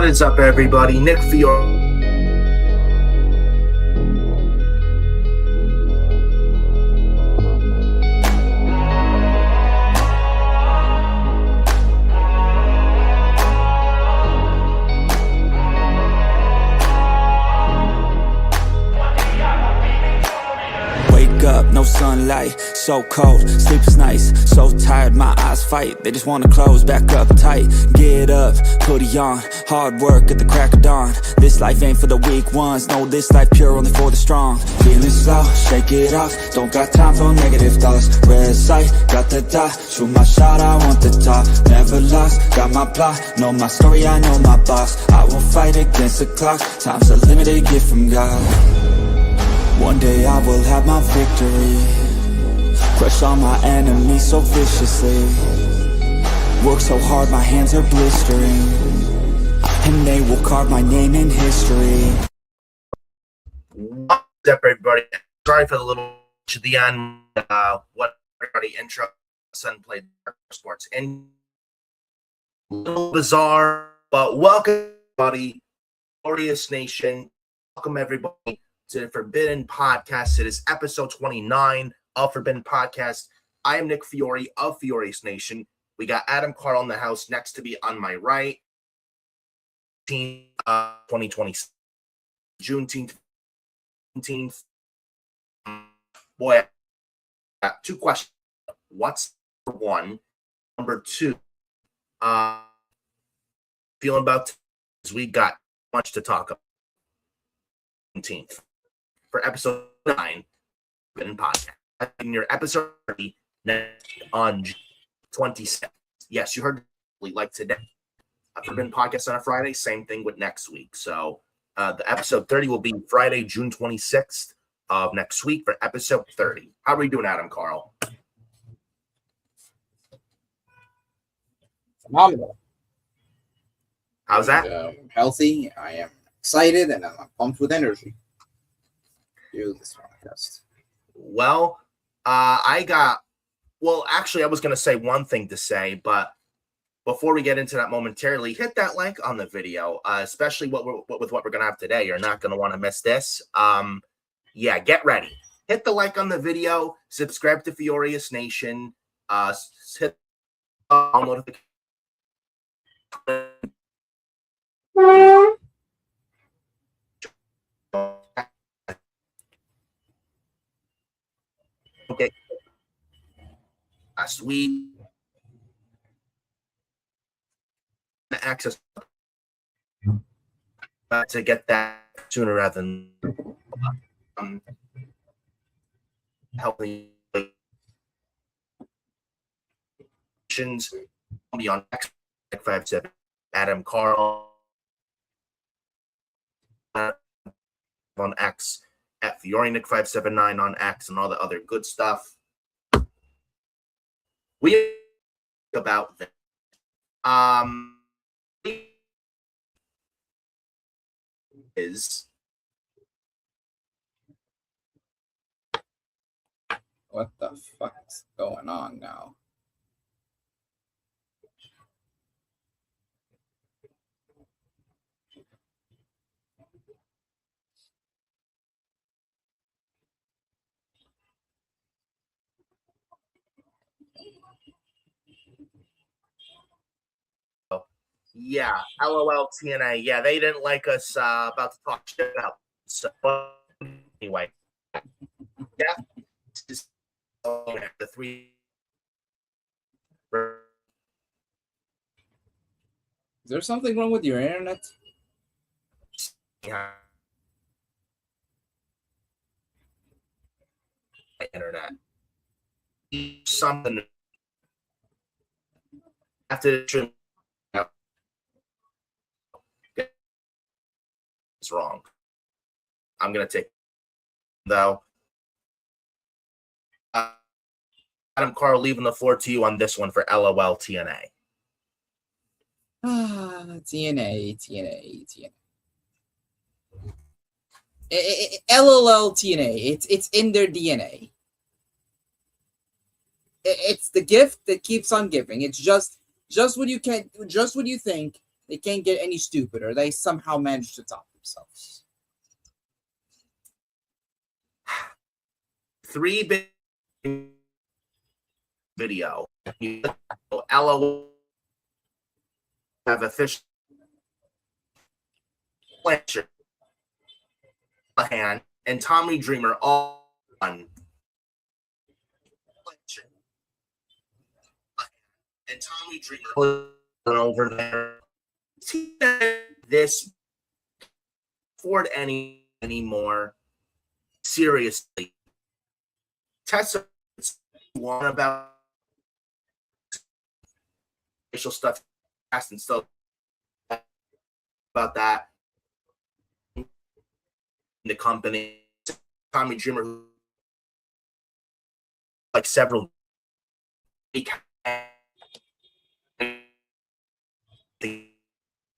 What is up, everybody? Nick Fiore. Up, no sunlight, so cold, sleep is nice, so tired, my eyes fight, they just wanna close, back up tight, get up, hoodie on, hard work at the crack of dawn, this life ain't for the weak ones, no, this life pure only for the strong, feeling slow, shake it off, don't got time for negative thoughts, red sight, got the dot, shoot my shot, I want the top, never lost, got my block, know my story, I know my boss, I won't fight against the clock, time's a limited gift from God. One day I will have my victory, crush all my enemies so viciously, work so hard my hands are blistering, and they will carve my name in history. What's up, everybody? Sorry for the little to the end, what everybody intro son played sports, and a little bizarre, but welcome everybody, FioriousNation, welcome everybody to the Forbidden Podcast. It is episode 29 of Forbidden Podcast. I am Nick Fiore of FioriousNation. We got Adam Carl in the house next to me on my right. 2020, Juneteenth. Boy, I got two questions. What's number one? Number two, feeling about we got much to talk about. 17th. For episode 9 Forbidden Podcast. In your episode 30 on 26th. Yes, you heard like today. Forbidden Podcast on a Friday, same thing with next week. So the episode 30 will be Friday, June 26th of next week for episode 30. How are we doing, Adam Carl? Phenomenal. How's that? Healthy. I am excited and I'm pumped with energy. Do this podcast. Well, actually, I was going to say one thing to say, but before we get into that momentarily, hit that like on the video, especially with what we're going to have today. You're not going to want to miss this. Yeah, get ready. Hit the like on the video. Subscribe to FioriousNation. Hit notification. Okay. Last week, access to get that sooner rather than helping be on X 57 Adam Carl on X at FiorioNick579 on X and all the other good stuff. We about that. Is What the fuck is going on now? yeah, LOL TNA. Yeah, they didn't like us about to talk shit about. So anyway, yeah, just the three. Is there something wrong with your internet? Yeah. Internet. Something after the it's wrong. I'm gonna take though. Adam Carl, leaving the floor to you on this one for LOL TNA. TNA. LOL TNA. It's in their DNA. It's the gift that keeps on giving. It's just what you think They can't get any stupider. They somehow manage to top themselves. 3 big video. LOL have official Blanched, Callihan, and Tommy Dreamer all on and Tommy Dreamer over there. This afford anymore. Seriously. Tessa one about racial stuff and stuff about that. The company, Tommy Dreamer, like several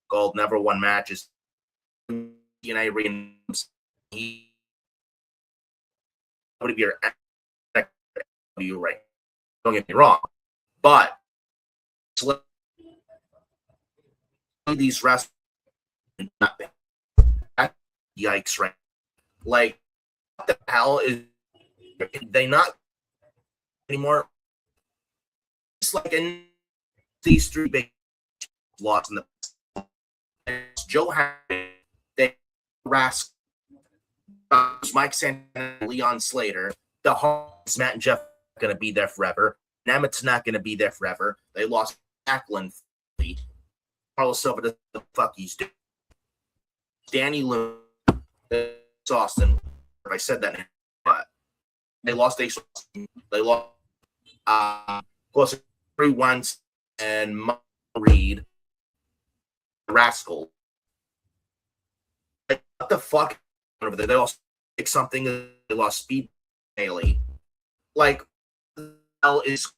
gold, never won matches. TNA reigns. He would be you right. Don't get me wrong, but these wrestlers, nothing. Yikes! Right? Like, what the hell is they not anymore? It's like in these 3 big lots in the Joe had they Rask, Mike Santana, Leon Slater, the Hawks, Matt and Jeff are going to be there forever. Nemit's not going to be there forever. They lost Jacqueline. Carlos Silva, the fuck he's doing. Danny Lynn, Austin. If I said that, but they lost Ace. They lost close to 3 once and Reed, Rascal. Like, what the fuck over there? They lost something. They lost Speed Haley. Like, the hell is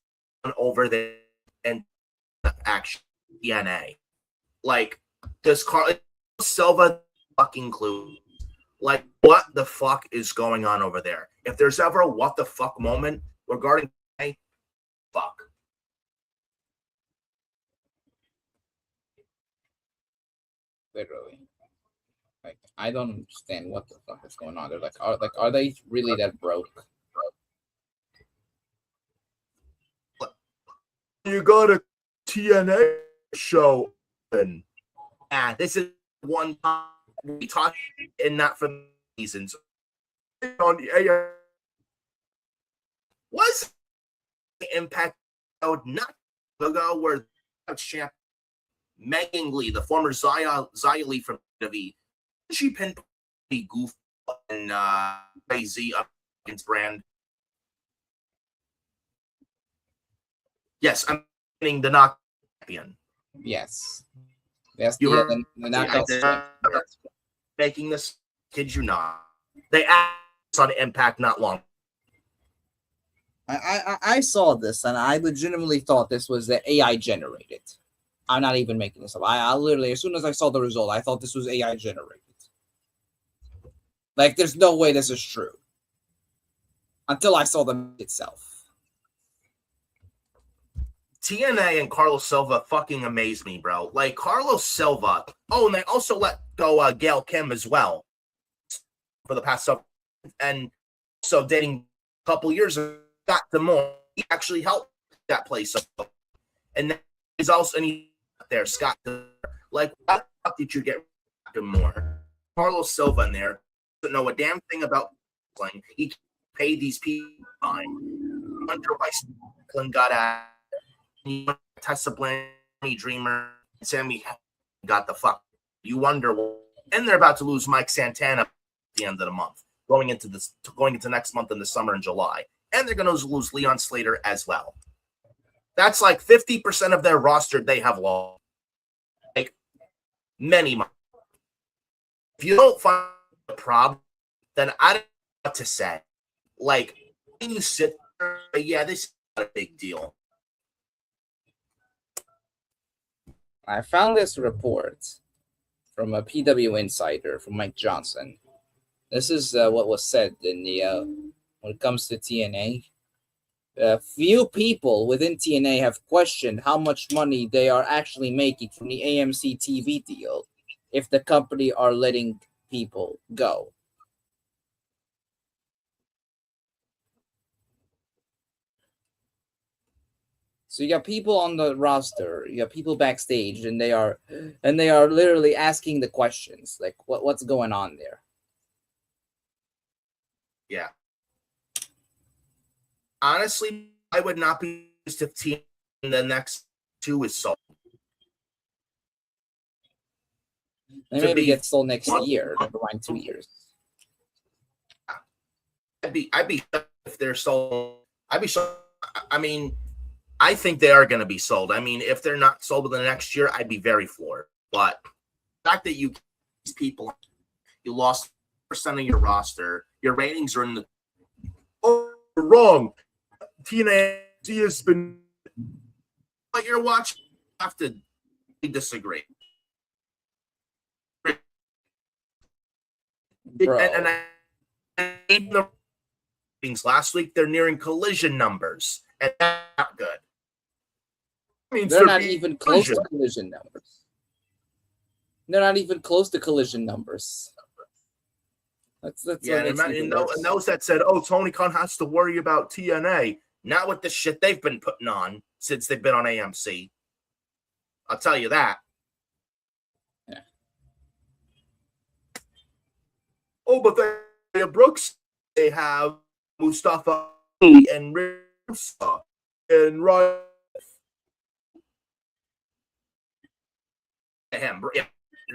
over there and action TNA? Like, does Carl Silva fucking clue? Like, what the fuck is going on over there? If there's ever a what the fuck moment regarding TNA, fuck. Literally. Like, I don't understand what the fuck is going on. They're like, are they really that broke? You got a TNA show, and this is one time we talk, and not for reasons. On the was the Impact not ago where champ Megan Lee, the former Xia Lee from WWE, she pinned the goof and Z up against brand. Yes, I'm pinning the knock champion. Yes. That's the knockout champ. Making this, kid you not. They asked on Impact not long. I saw this and I legitimately thought this was the AI generated. I'm not even making this up. I literally, as soon as I saw the result, I thought this was AI generated. Like, there's no way this is true. Until I saw the itself. TNA and Carlos Silva fucking amaze me, bro. Like, Carlos Silva. Oh, and they also let go Gail Kim as well for the past several. And so dating a couple years ago, got the more. He actually helped that place up. And then he's also there, Scott. Like, why the fuck did you get him more? Carlos Silva in there doesn't know a damn thing about playing. He paid these people fine. Under by got at Tessa Blanched, Dreamer, Sami got the fuck. You wonder, and they're about to lose Mike Santana at the end of the month, going into next month in the summer in July, and they're going to lose Leon Slater as well. That's like 50% of their roster they have lost. Like, many months. If you don't find a problem, then I don't know what to say. Like, when you sit there, yeah, this is not a big deal. I found this report from a PW insider from Mike Johnson. This is what was said in the when it comes to TNA. Few people within TNA have questioned how much money they are actually making from the AMC TV deal if the company are letting people go. So you got people on the roster, you got people backstage, and they are literally asking the questions like, what's going on there? Yeah. Honestly, I would not be used if team the next two is sold. They maybe get sold next year. Never mind 2 years. I'd be shocked if they're sold. I'd be shocked. I mean, I think they are going to be sold. I mean, if they're not sold within the next year, I'd be very floored. But the fact that these people, you lost % of your roster, your ratings are in the. Oh, you're wrong. TNA has been. But you're watching. You have to disagree. Bro. And even the ratings last week, they're nearing collision numbers, and that's not good. They're not even close to collision numbers. They're not even close to collision numbers. That's yeah, and those that said, "Oh, Tony Khan has to worry about TNA," not with the shit they've been putting on since they've been on AMC. I'll tell you that. Yeah. Oh, but they have Brooks. They have Mustafa and Rinsa and Ryan.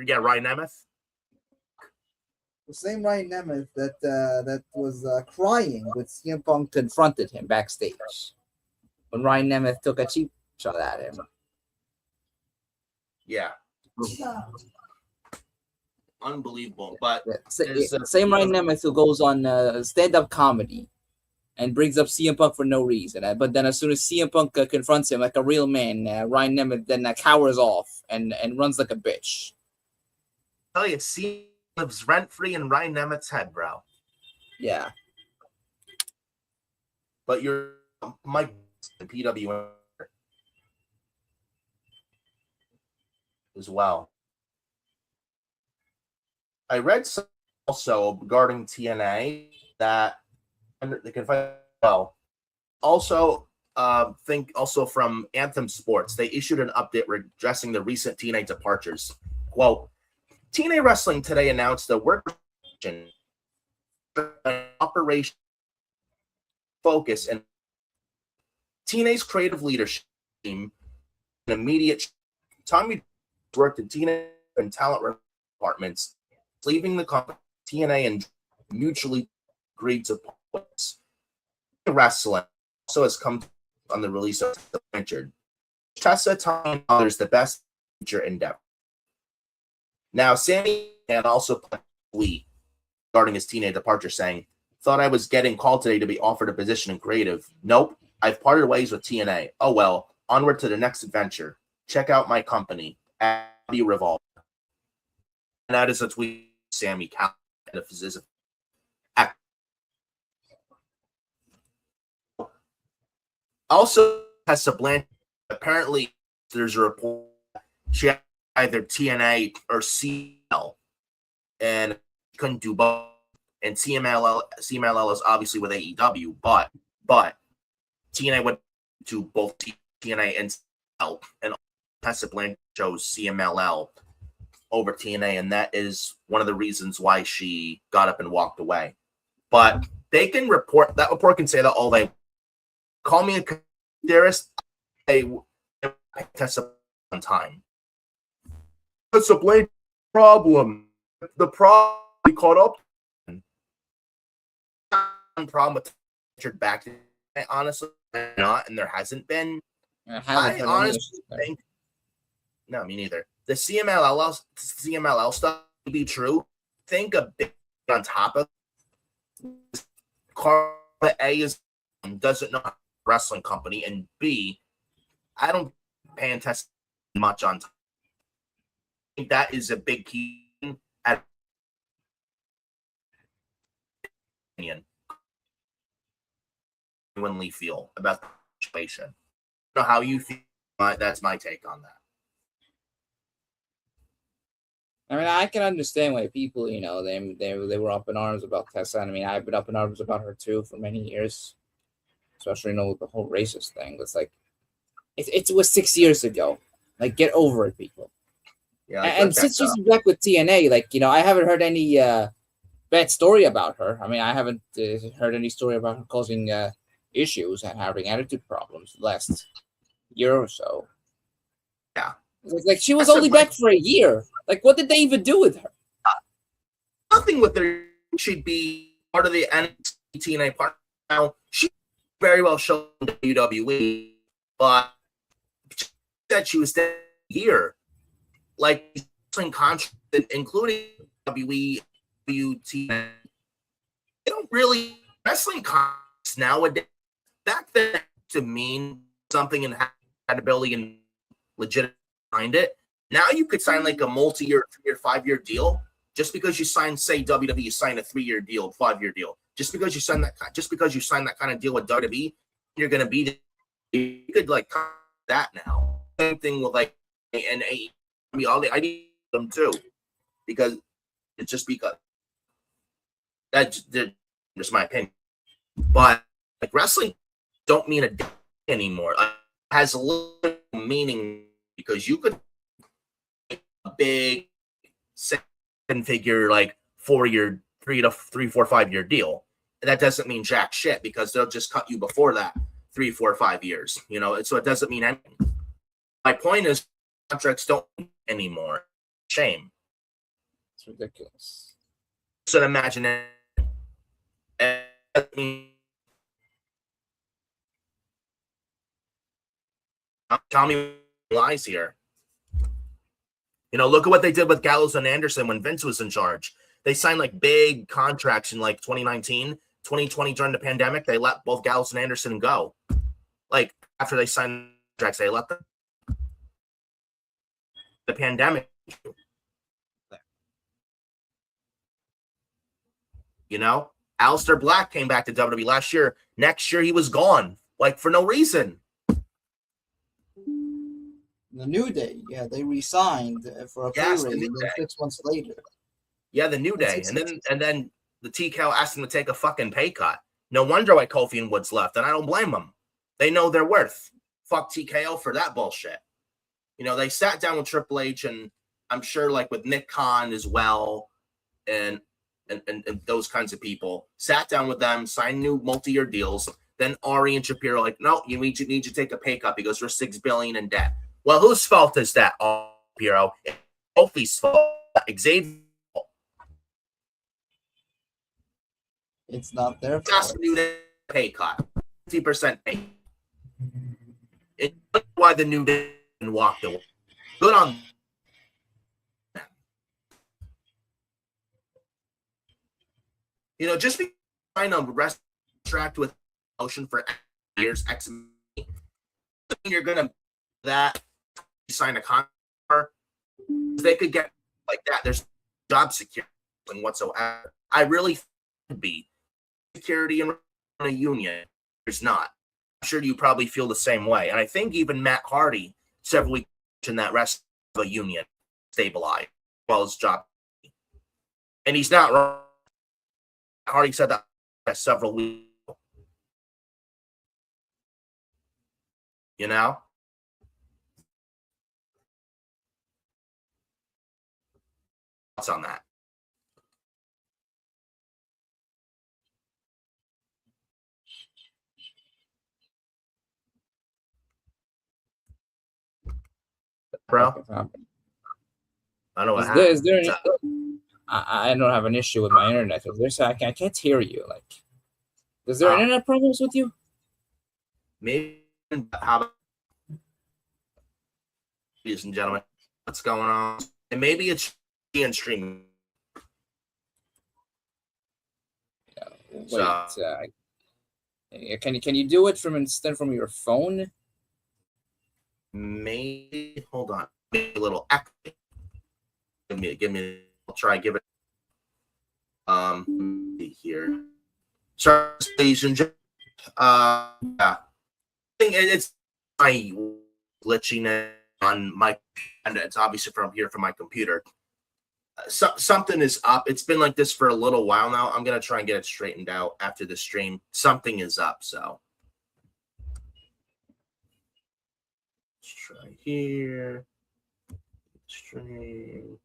Yeah, Ryan Nemeth. The same Ryan Nemeth that was crying when CM Punk confronted him backstage when Ryan Nemeth took a cheap shot at him. Yeah. Unbelievable. But same Ryan Nemeth who goes on stand-up comedy and brings up CM Punk for no reason. But then as soon as CM Punk confronts him like a real man, Ryan Nemeth then cowers off and runs like a bitch. I tell you, CM lives rent-free in Ryan Nemeth's head, bro. Yeah. But you're Mike PW as well. I read also regarding TNA that they can find well. Also, think also from Anthem Sports, they issued an update addressing the recent TNA departures. Quote, TNA Wrestling today announced the work operation focus and TNA's creative leadership team an immediate. Tommy worked in TNA and talent departments, leaving the company. TNA and mutually agreed to points. Wrestling also has come on the release of the Blanched. Tessa Blanched others the best future endeavor. Now, Sami Callihan also put a tweet regarding his TNA departure, saying, "Thought I was getting called today to be offered a position in creative. Nope, I've parted ways with TNA. Oh well, onward to the next adventure. Check out my company, Abbey Revolver." And that is a tweet Sami Callihan, a physician. Also, Tessa Blanched, apparently there's a report she had either TNA or CML and couldn't do both. And CMLL is obviously with AEW, but TNA went to both TNA and CMLL, and Tessa Blanched chose CMLL over TNA, and that is one of the reasons why she got up and walked away. But they can report, that report can say that all they call me a theorist. They Tessa on time. That's a blame problem. The problem we caught up. Problem with Richard back. Honestly, not, and there hasn't been. I honestly think. No, me neither. The CMLL stuff to be true. Think a bit on top of. Carl A is doesn't know wrestling company, and B, I don't pay Tessa much on time. I think that is a big key at opinion. genuinely feel about the situation. I don't know how you feel. That's my take on that. I mean, I can understand why people, they were up in arms about Tessa. And I mean, I've been up in arms about her too for many years, especially with the whole racist thing. It's like it was 6 years ago. Like, get over it, people. Yeah, and since she's back with TNA, I haven't heard any bad story about her. I mean, I haven't heard any story about her causing issues and having attitude problems the last year or so. Yeah. Like, she was only back for a year. Like, what did they even do with her? Nothing with her. She'd be part of the NXT TNA part. Now, she very well shown WWE, but she said she was there a year. Like, contract, including WWE, TNA, they don't really wrestling contracts nowadays. Back then, to mean something and have credibility and legit behind it. Now you could sign like a multi-year, 3 or 5 year deal just because you sign, say WWE, you sign a 3-year deal, 5-year deal. Just because you sign that kind of deal with WWE, you're gonna be. You could like that now. Same thing with like NA. I mean, I need them too because it's just because that's just my opinion. But like wrestling don't mean a day anymore. It has a little meaning because you could make a big 7-figure like 4-year, 3 to 3, 4, 5 year deal. And that doesn't mean jack shit because they'll just cut you before that 3, 4, 5 years. So it doesn't mean anything. My point is contracts don't anymore. Shame. It's ridiculous. So imagine it. Tell me lies here. Look at what they did with Gallows and Anderson when Vince was in charge. They signed like big contracts in like 2019, 2020 during the pandemic. They let both Gallows and Anderson go. Like after they signed contracts, they let them. The pandemic. Aleister Black came back to WWE last year. Next year he was gone, like for no reason. The New Day, yeah, they re-signed for a pay raise, and then 6 months later. Yeah, the New Day, and then the TKO asked him to take a fucking pay cut. No wonder why Kofi and Woods left, and I don't blame them. They know their worth. Fuck TKO for that bullshit. They sat down with Triple H, and I'm sure like with Nick Khan as well, and those kinds of people sat down with them, signed new multi-year deals. Then Ari and Shapiro like, no, you need to take a pay cut because we're $6 billion in debt. Well, whose fault is that, Shapiro? Kofi's fault. Xavier's fault. It's not their fault. Just a new pay cut, 50% pay. It's why the New Day walked away. Good on. Just because I know rest contract with motion for years, X, you're gonna that sign a contract. They could get like that. There's job security whatsoever. I really think it'd be security in a union. There's not. I'm sure you probably feel the same way. And I think even Matt Hardy several weeks in that rest of a union stabilized as well as job. And he's not wrong. Hardy said that several weeks ago. Thoughts on that? Bro, I don't know what happened. Is there any, I don't have an issue with my internet. I can't hear you. Like, is there internet problems with you? Maybe. How about, ladies and gentlemen, what's going on? And maybe it's in streaming. Wait, can you do it from your phone? Maybe hold on. Maybe a little echo. Give me. I'll try. Give it. Here. Sorry, ladies and gentlemen. Yeah. It's my glitching on my, and it's obviously from my computer. Something is up. It's been like this for a little while now. I'm gonna try and get it straightened out after the stream. Something is up, so let's try here. Stream.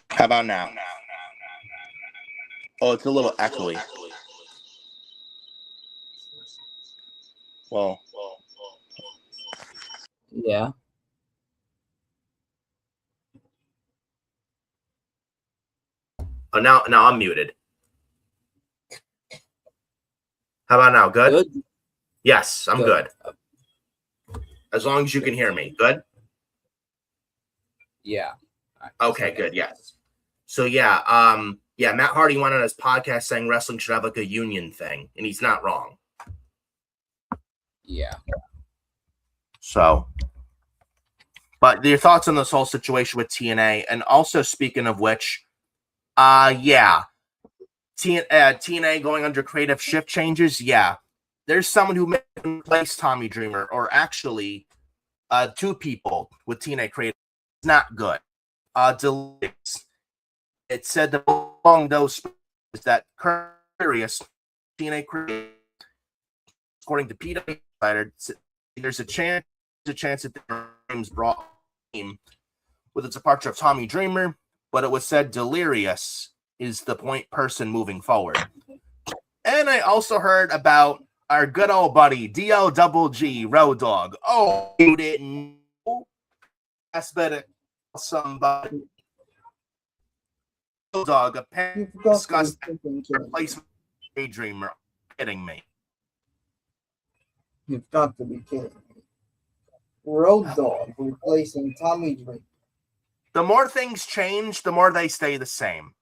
How about now? Oh, it's a little echoey. Well, Yeah. oh, now I'm muted. How about now? Good? Yes, I'm good. As long as you can hear me. Good? Yeah. Okay, good. Yes. So yeah, Matt Hardy went on his podcast saying wrestling should have like a union thing, and he's not wrong. Yeah. So, but your thoughts on this whole situation with TNA, and also speaking of which, TNA going under creative shift changes. Yeah, there's someone who may replace Tommy Dreamer, or actually, two people with TNA creative. It's not good. It said that among those is that curious TNA creative, according to Peter, there's a chance that the names brought team with the departure of Tommy Dreamer, but it was said Delirious is the point person moving forward. And I also heard about our good old buddy DLGG Road Dogg. Oh, you didn't know? That's better. Somebody. Road Dogg apparently discussed replacement Daydreamer. Kidding me? You've got to be kidding me. Road Dogg replacing Tommy Dreamer. The more things change, the more they stay the same.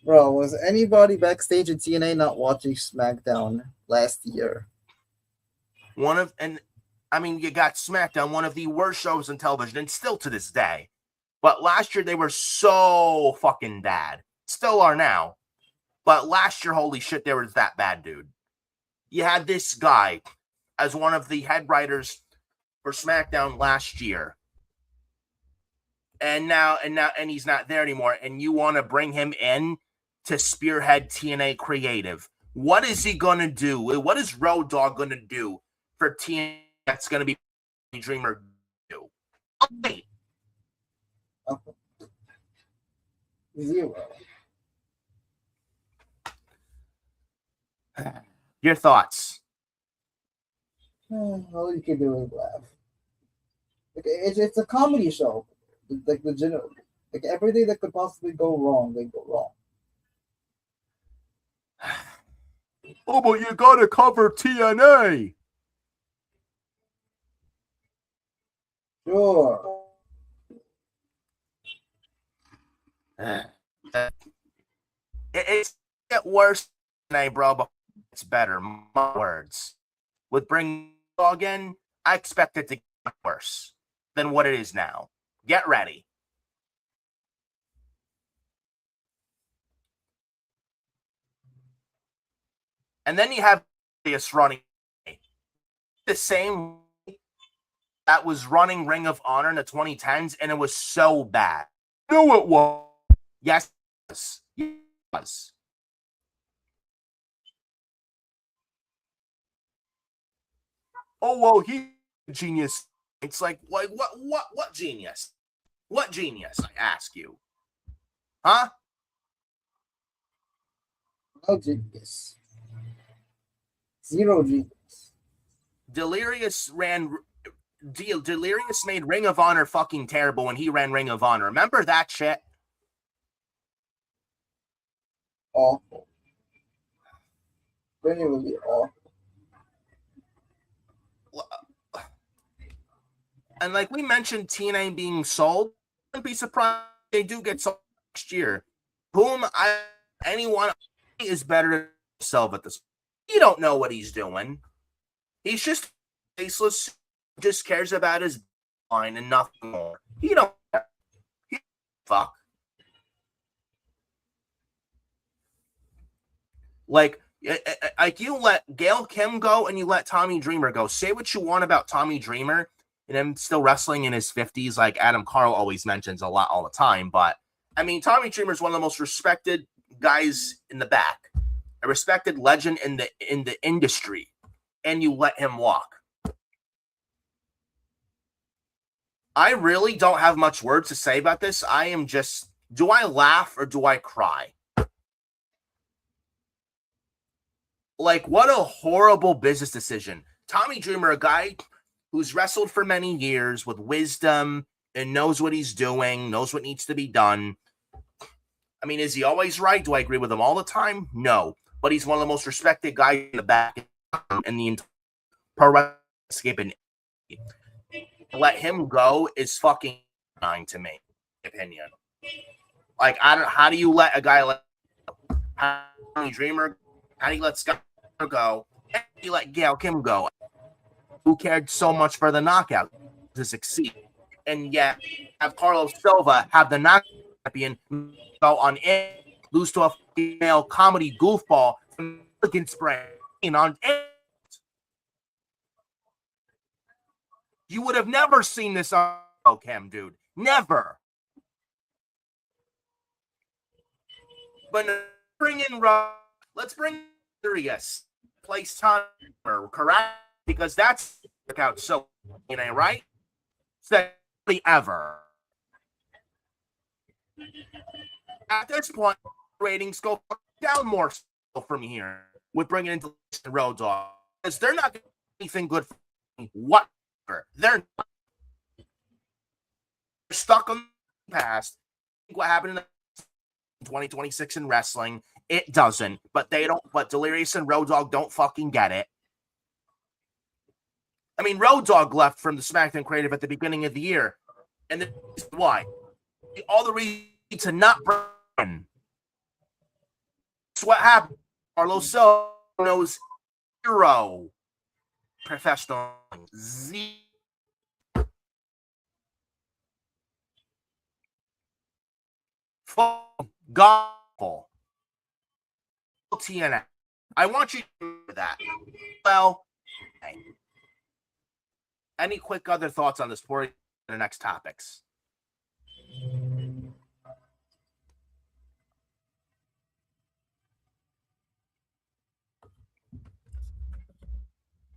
Bro, was anybody backstage at TNA not watching SmackDown last year? You got SmackDown, one of the worst shows on television, and still to this day. But last year, they were so fucking bad. Still are now. But last year, holy shit, they were that bad, dude. You had this guy as one of the head writers for SmackDown last year. And now he's not there anymore. And you want to bring him in to spearhead TNA creative. What is he going to do? What is Road Dogg going to do for TNA that's going to be Dreamer do? Okay. Zero. Your thoughts? All you can do is laugh. It's a comedy show. Like legitimately. Like everything that could possibly go wrong, they go wrong. Oh, but you gotta cover TNA. Sure. It's get worse than bro, but it's better. My words. With bringing Dogg in, I expect it to get worse than what it is now. Get ready. And then you have this running the same that was running Ring of Honor in the 2010s, and it was so bad. No, it was. Yes, it was. Oh, well, he's a genius. It's like what genius? What genius, I ask you? Huh? No genius. Zero genius. Delirious made Ring of Honor fucking terrible when he ran Ring of Honor. Remember that shit? Awful. genuinely awful. And like we mentioned, TNA being sold, I wouldn't be surprised if they do get sold next year. Anyone is better than himself at this. You don't know what he's doing. He's just faceless. Just cares about his line and nothing more. He don't care. He fuck. Like you let Gail Kim go and you let Tommy Dreamer go. Say what you want about Tommy Dreamer and him still wrestling in his 50s, like Adam Carl always mentions a lot all the time. But I mean, Tommy Dreamer is one of the most respected guys in the back, a respected legend in the industry, and you let him walk. I really don't have much words to say about this. I am just, do I laugh or do I cry? Like, what a horrible business decision. Tommy Dreamer, a guy who's wrestled for many years with wisdom and knows what he's doing, knows what needs to be done. I mean, is he always right? Do I agree with him all the time? No. But he's one of the most respected guys in the back in the entire pro wrestling landscape. And let him go is fucking fine to me, in my opinion. Like, how do you let a guy like Tommy Dreamer, how do you let Scott go, and you let Gail Kim go, who cared so much for the knockout to succeed, and yet have Carlos Silva have the knockout champion go on it, lose to a female comedy goofball against Brain on it. You would have never seen this on Kim, dude. Never. But bring in let's bring serious place timer, correct? Because that's out so right? Secondly, ever. At this point, ratings go down more from here with bringing in Road Dogg, because they're not doing anything good for me whatsoever. They're stuck on the past. What happened in 2026 in wrestling? It doesn't, but they don't. But Delirious and Road Dogg don't fucking get it. I mean, Road Dogg left from the SmackDown creative at the beginning of the year, and this is why. All the reason to not bring. That's what happened. Carlos Silva knows zero professional. Gospel. TNA. I want you to do that. Well, any quick other thoughts on this before the next topics?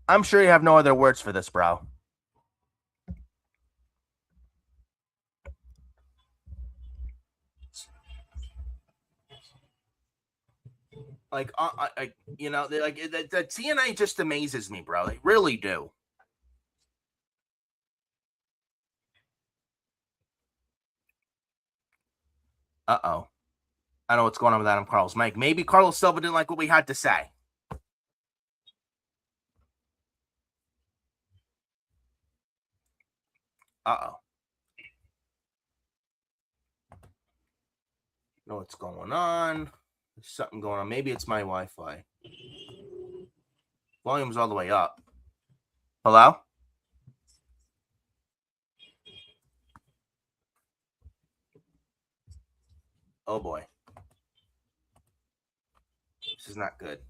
I'm sure you have no other words for this, bro. Like, you know, like the TNA just amazes me, bro. They really do. Uh-oh. I don't know what's going on with Adam Carl's mic. Maybe Carlos Silva didn't like what we had to say. Uh-oh. Know what's going on. There's something going on. Maybe it's my Wi-Fi. Volume's all the way up. Hello? Oh boy. This is not good.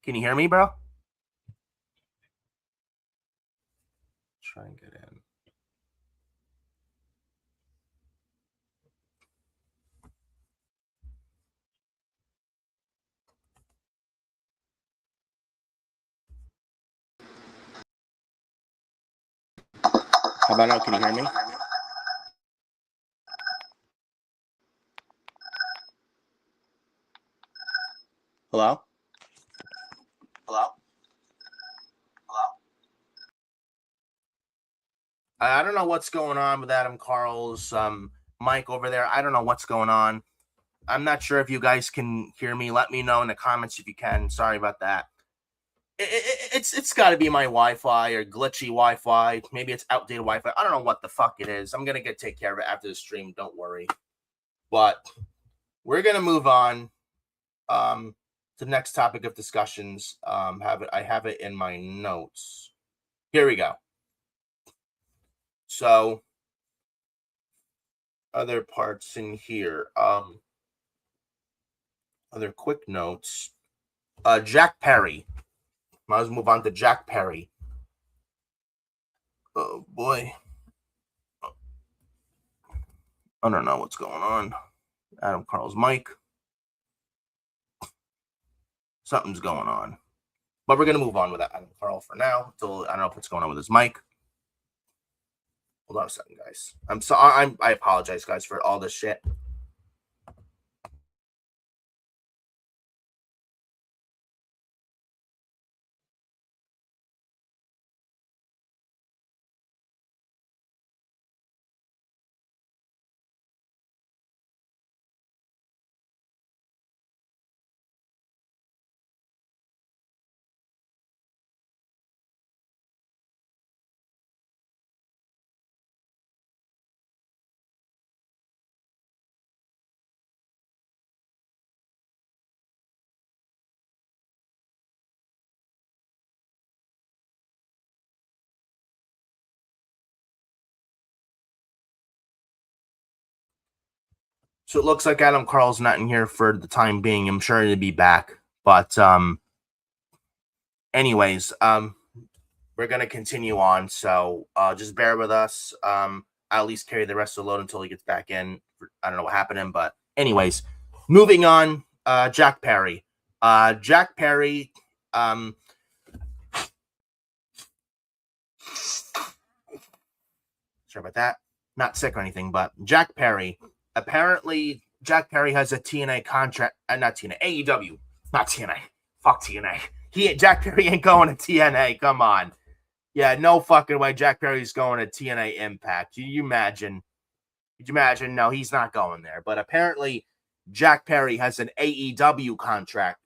Can you hear me, bro? Try and get in. How about now? Can you hear me? Hello? Hello? Hello? I don't know what's going on with Adam Carl's mic over there. I don't know what's going on. I'm not sure if you guys can hear me. Let me know in the comments if you can. Sorry about that. It's got to be my Wi-Fi or glitchy Wi-Fi. Maybe it's outdated Wi-Fi. I don't know what the fuck it is. I'm gonna take care of it after the stream. Don't worry. But we're gonna move on to the next topic of discussions. I have it in my notes. Here we go. So other parts in here. Other quick notes. Jack Perry. Might as well move on to Jack Perry. Oh boy. I don't know what's going on. Adam Carl's mic. Something's going on. But we're going to move on with Adam Carl for now. Until I don't know what's going on with his mic. Hold on a second, guys. I'm sorry. I apologize, guys, for all this shit. So it looks like Adam Carl's not in here for the time being. I'm sure he'll be back. But anyways, we're gonna continue on. So just bear with us. I'll at least carry the rest of the load until he gets back in. I don't know what happened to him, but anyways, moving on. Jack Perry. Jack Perry. Sorry about that. Not sick or anything, but Jack Perry. Apparently, Jack Perry has a TNA contract. Not TNA. AEW. Not TNA. Fuck TNA. Jack Perry ain't going to TNA. Come on. Yeah, no fucking way. Jack Perry's going to TNA Impact. Can you imagine? Could you imagine? No, he's not going there. But apparently, Jack Perry has an AEW contract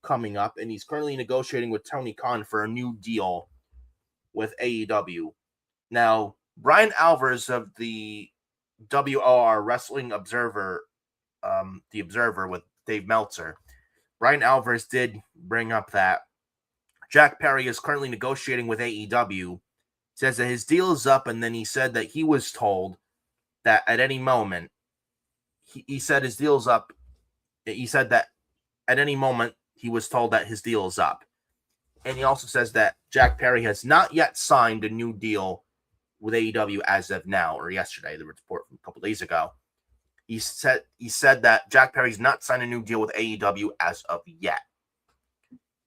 coming up, and he's currently negotiating with Tony Khan for a new deal with AEW. Now, Brian Alvarez of the WOR Wrestling Observer, the Observer with Dave Meltzer, Brian Alvarez did bring up that Jack Perry is currently negotiating with AEW, says that his deal is up, and then he said that he was told that at any moment, he said his deal's up. He said that at any moment he was told that his deal is up. And he also says that Jack Perry has not yet signed a new deal with AEW as of now, or yesterday, the report from a couple days ago. He said that Jack Perry's not signed a new deal with AEW as of yet.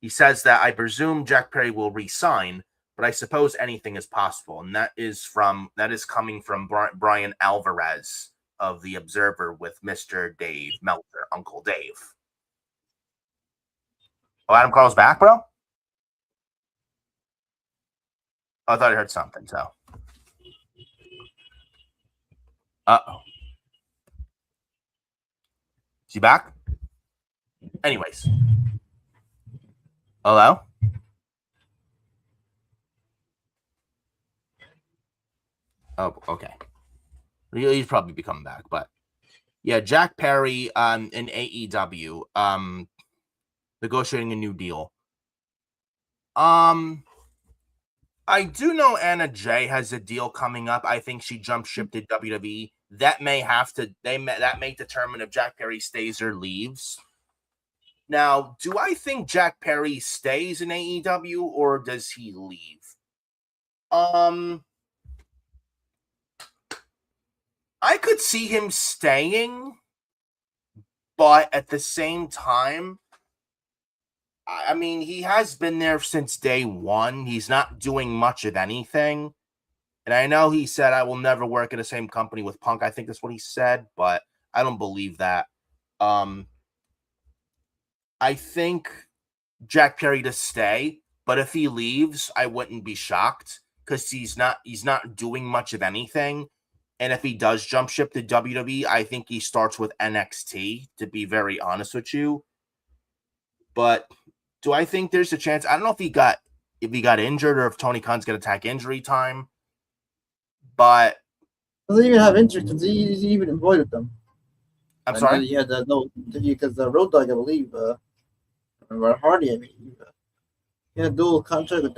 He says that I presume Jack Perry will re-sign, but I suppose anything is possible. And that is coming from Brian Alvarez of the Observer with Mr. Dave Meltzer, Uncle Dave. Oh, Adam Carl's back, bro? Oh, I thought I heard something, so. Uh-oh. Is he back? Anyways. Hello? Oh, okay. He's probably be coming back, but yeah, Jack Perry in AEW negotiating a new deal. I do know Anna Jay has a deal coming up. I think she jumped ship to WWE. That may determine if Jack Perry stays or leaves. Now, do I think Jack Perry stays in AEW or does he leave? I could see him staying, but at the same time, I mean, he has been there since day one. He's not doing much of anything. And I know he said, I will never work in the same company with Punk. I think that's what he said, but I don't believe that. I think Jack Perry to stay, but if he leaves, I wouldn't be shocked because he's not doing much of anything. And if he does jump ship to WWE, I think he starts with NXT, to be very honest with you. But do I think there's a chance? I don't know if he got injured or if Tony Khan's going to attack injury time. But Doesn't even have injury because he even avoided them. I'm sorry? Yeah, because the Road Dogg, I believe, or Hardy, I mean, he had dual contract with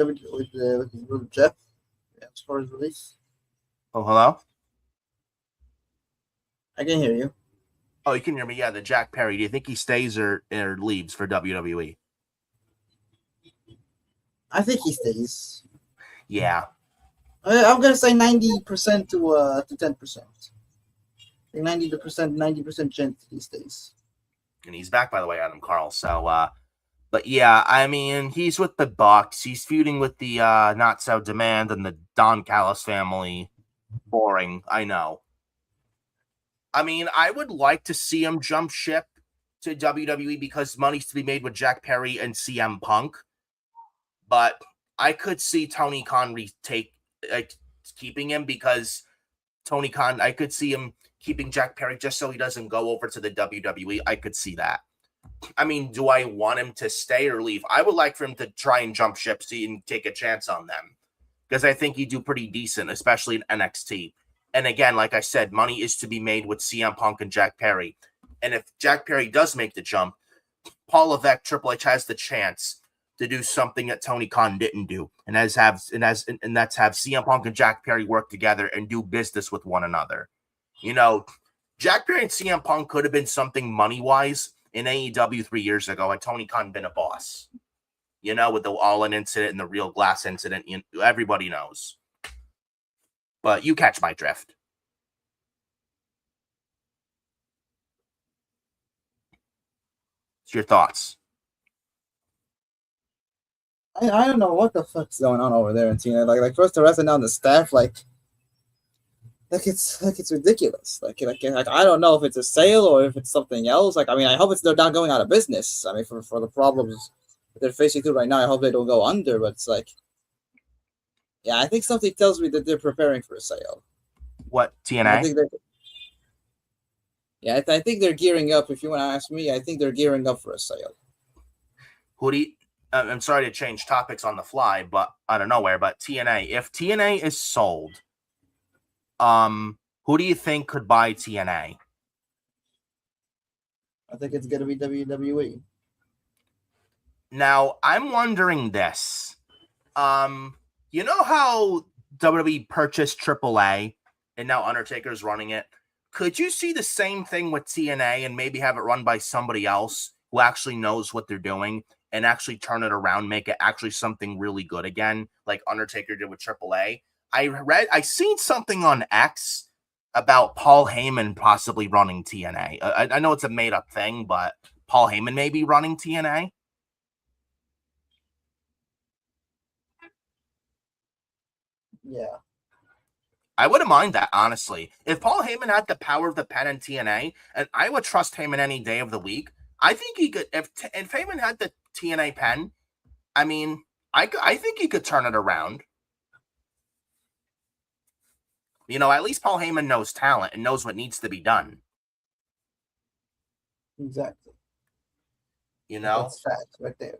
his brother Jeff as far as release. Oh, hello? I can hear you. Oh, you can hear me? Yeah, the Jack Perry. Do you think he stays or leaves for WWE? I think he stays. Yeah. I'm gonna say 90% to 10%. 90% chance he stays. And he's back, by the way, Adam Carl. So, but yeah, I mean, he's with the Bucks. He's feuding with the Not So Demand and the Don Callis family. Boring, I know. I mean, I would like to see him jump ship to WWE because money's to be made with Jack Perry and CM Punk. But I could see Tony Khan keeping him because Tony Khan, I could see him keeping Jack Perry just so he doesn't go over to the WWE. I could see that. I mean, do I want him to stay or leave? I would like for him to try and jump ship and take a chance on them because I think he'd do pretty decent, especially in NXT. And again, like I said, money is to be made with CM Punk and Jack Perry. And if Jack Perry does make the jump, Paul Levesque, Triple H has the chance to do something that Tony Khan didn't do, and that's have CM Punk and Jack Perry work together and do business with one another. You know, Jack Perry and CM Punk could have been something money-wise in AEW 3 years ago had Tony Khan been a boss. You know, with the All-In incident and the Real Glass incident, everybody knows. But you catch my drift. What's your thoughts? I don't know what the fuck's going on over there in TNA. Like first the rest and down the staff, like it's ridiculous. Like I don't know if it's a sale or if it's something else. Like I mean, I hope they're not going out of business. I mean, for the problems that they're facing through right now, I hope they don't go under. But it's like, yeah, I think something tells me that they're preparing for a sale. What, TNA? I think they're gearing up. If you want to ask me, I think they're gearing up for a sale. Who do you? I'm sorry to change topics on the fly, but out of nowhere. But TNA, if TNA is sold, who do you think could buy TNA? I think it's gonna be WWE. Now, I'm wondering this. You know how WWE purchased AAA and now Undertaker's running it? Could you see the same thing with TNA and maybe have it run by somebody else who actually knows what they're doing and actually turn it around, make it actually something really good again, like Undertaker did with AAA? I seen something on X about Paul Heyman possibly running TNA. I know it's a made-up thing, but Paul Heyman may be running TNA. Yeah. I wouldn't mind that, honestly. If Paul Heyman had the power of the pen in TNA, and I would trust Heyman any day of the week, I think he could. If Heyman had the TNA pen, I mean, I think he could turn it around. You know, at least Paul Heyman knows talent and knows what needs to be done. Exactly. You know? That's facts right there.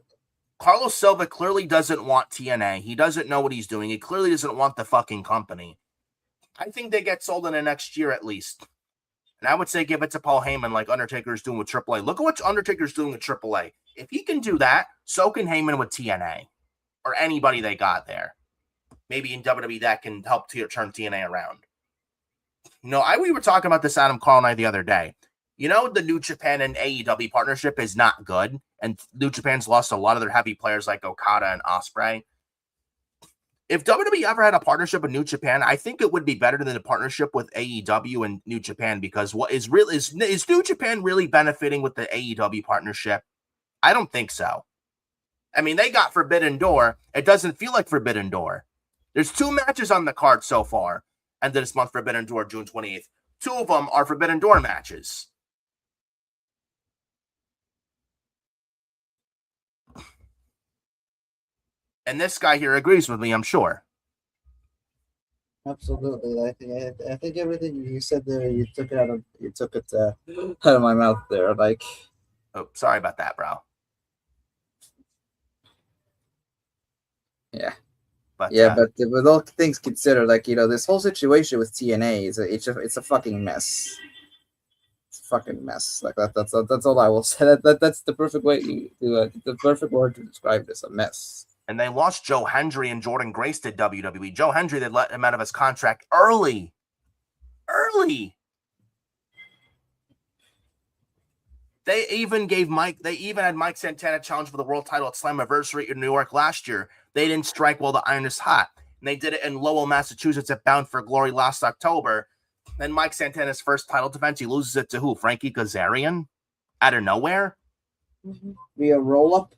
Carlos Silva clearly doesn't want TNA. He doesn't know what he's doing. He clearly doesn't want the fucking company. I think they get sold in the next year at least. And I would say give it to Paul Heyman like Undertaker's doing with AAA. Look at what Undertaker's doing with AAA. If he can do that, so can Heyman with TNA. Or anybody they got there. Maybe in WWE that can help turn TNA around. You know, we were talking about this, Adam Carl and I, the other day. You know, the New Japan and AEW partnership is not good. And New Japan's lost a lot of their heavy players like Okada and Ospreay. If WWE ever had a partnership with New Japan, I think it would be better than a partnership with AEW and New Japan, because what is real is New Japan really benefiting with the AEW partnership? I don't think so. I mean, they got Forbidden Door. It doesn't feel like Forbidden Door. There's 2 matches on the card so far. And this month, Forbidden Door, June 28th. 2 of them are Forbidden Door matches. And this guy here agrees with me, I'm sure. Absolutely. I think everything you said there, you took it out of my mouth there. Like, Oh, sorry about that, bro. yeah. But But with all things considered, like, this whole situation with TNA it's a fucking mess. It's a fucking mess. Like that's all I will say. That's the perfect way the perfect word to describe this. A mess. and they lost Joe Hendry and Jordan Grace to WWE. Joe Hendry, they let him out of his contract early. They even had Mike Santana challenge for the world title at Slammiversary in New York last year. They didn't strike while the iron is hot. And they did it in Lowell, Massachusetts at Bound for Glory last October. Then Mike Santana's first title defense, he loses it to who? Frankie Kazarian? Out of nowhere? Via roll up.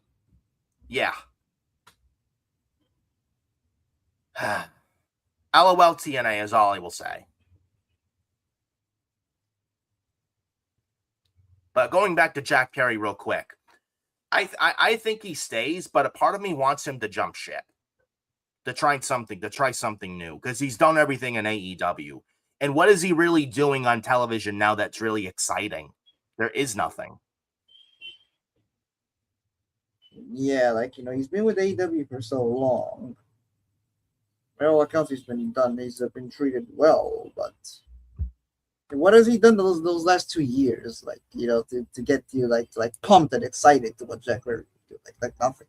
Yeah. LOL TNA is all I will say. But going back to Jack Perry real quick, I think he stays, but a part of me wants him to jump ship, to try something new, because he's done everything in AEW. And what is he really doing on television now that's really exciting? There is nothing. Yeah, like, he's been with AEW for so long. By all accounts, he's been treated well, but what has he done those last 2 years? Like, to get you like pumped and excited to what Jack Perry do? Like nothing.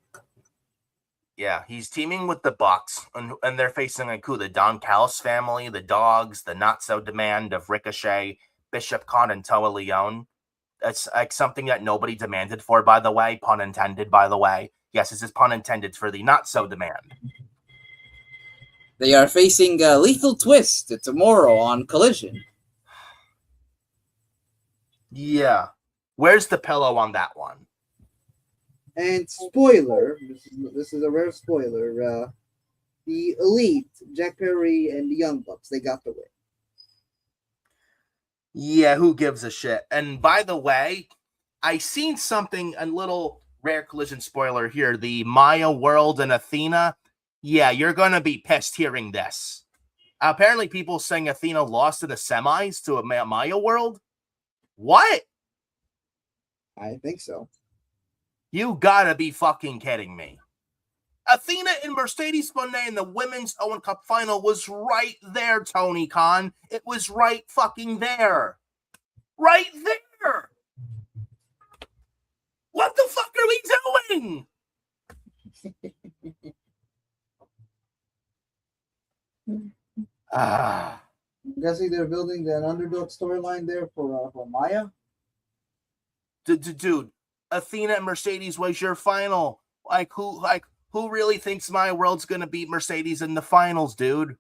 Yeah, he's teaming with the Bucks, and they're facing like who? The Don Callis family, the Dogs, the Not So Demand of Ricochet, Bishop Khan, and Toa Leone. That's like something that nobody demanded for, by the way. Pun intended, by the way. Yes, this is pun intended for the Not So Demand. They are facing Lethal Twist tomorrow on Collision. Yeah. Where's the pillow on that one? And spoiler, this is a rare spoiler. The Elite, Jack Perry and the Young Bucks, they got the win. Yeah, who gives a shit? And by the way, I seen something, a little rare Collision spoiler here. The Maya World and Athena. Yeah, you're gonna be pissed hearing this. Apparently, people saying Athena lost in the semis to a Maya World. What? I think so. You gotta be fucking kidding me. Athena and Mercedes Moné in the Women's Owen Cup final was right there, Tony Khan. It was right fucking there. Right there. What the fuck are we doing? I'm guessing they're building an underdog storyline there for Maya. Dude, Athena and Mercedes was your final. Who really thinks Maya World's gonna beat Mercedes in the finals, dude?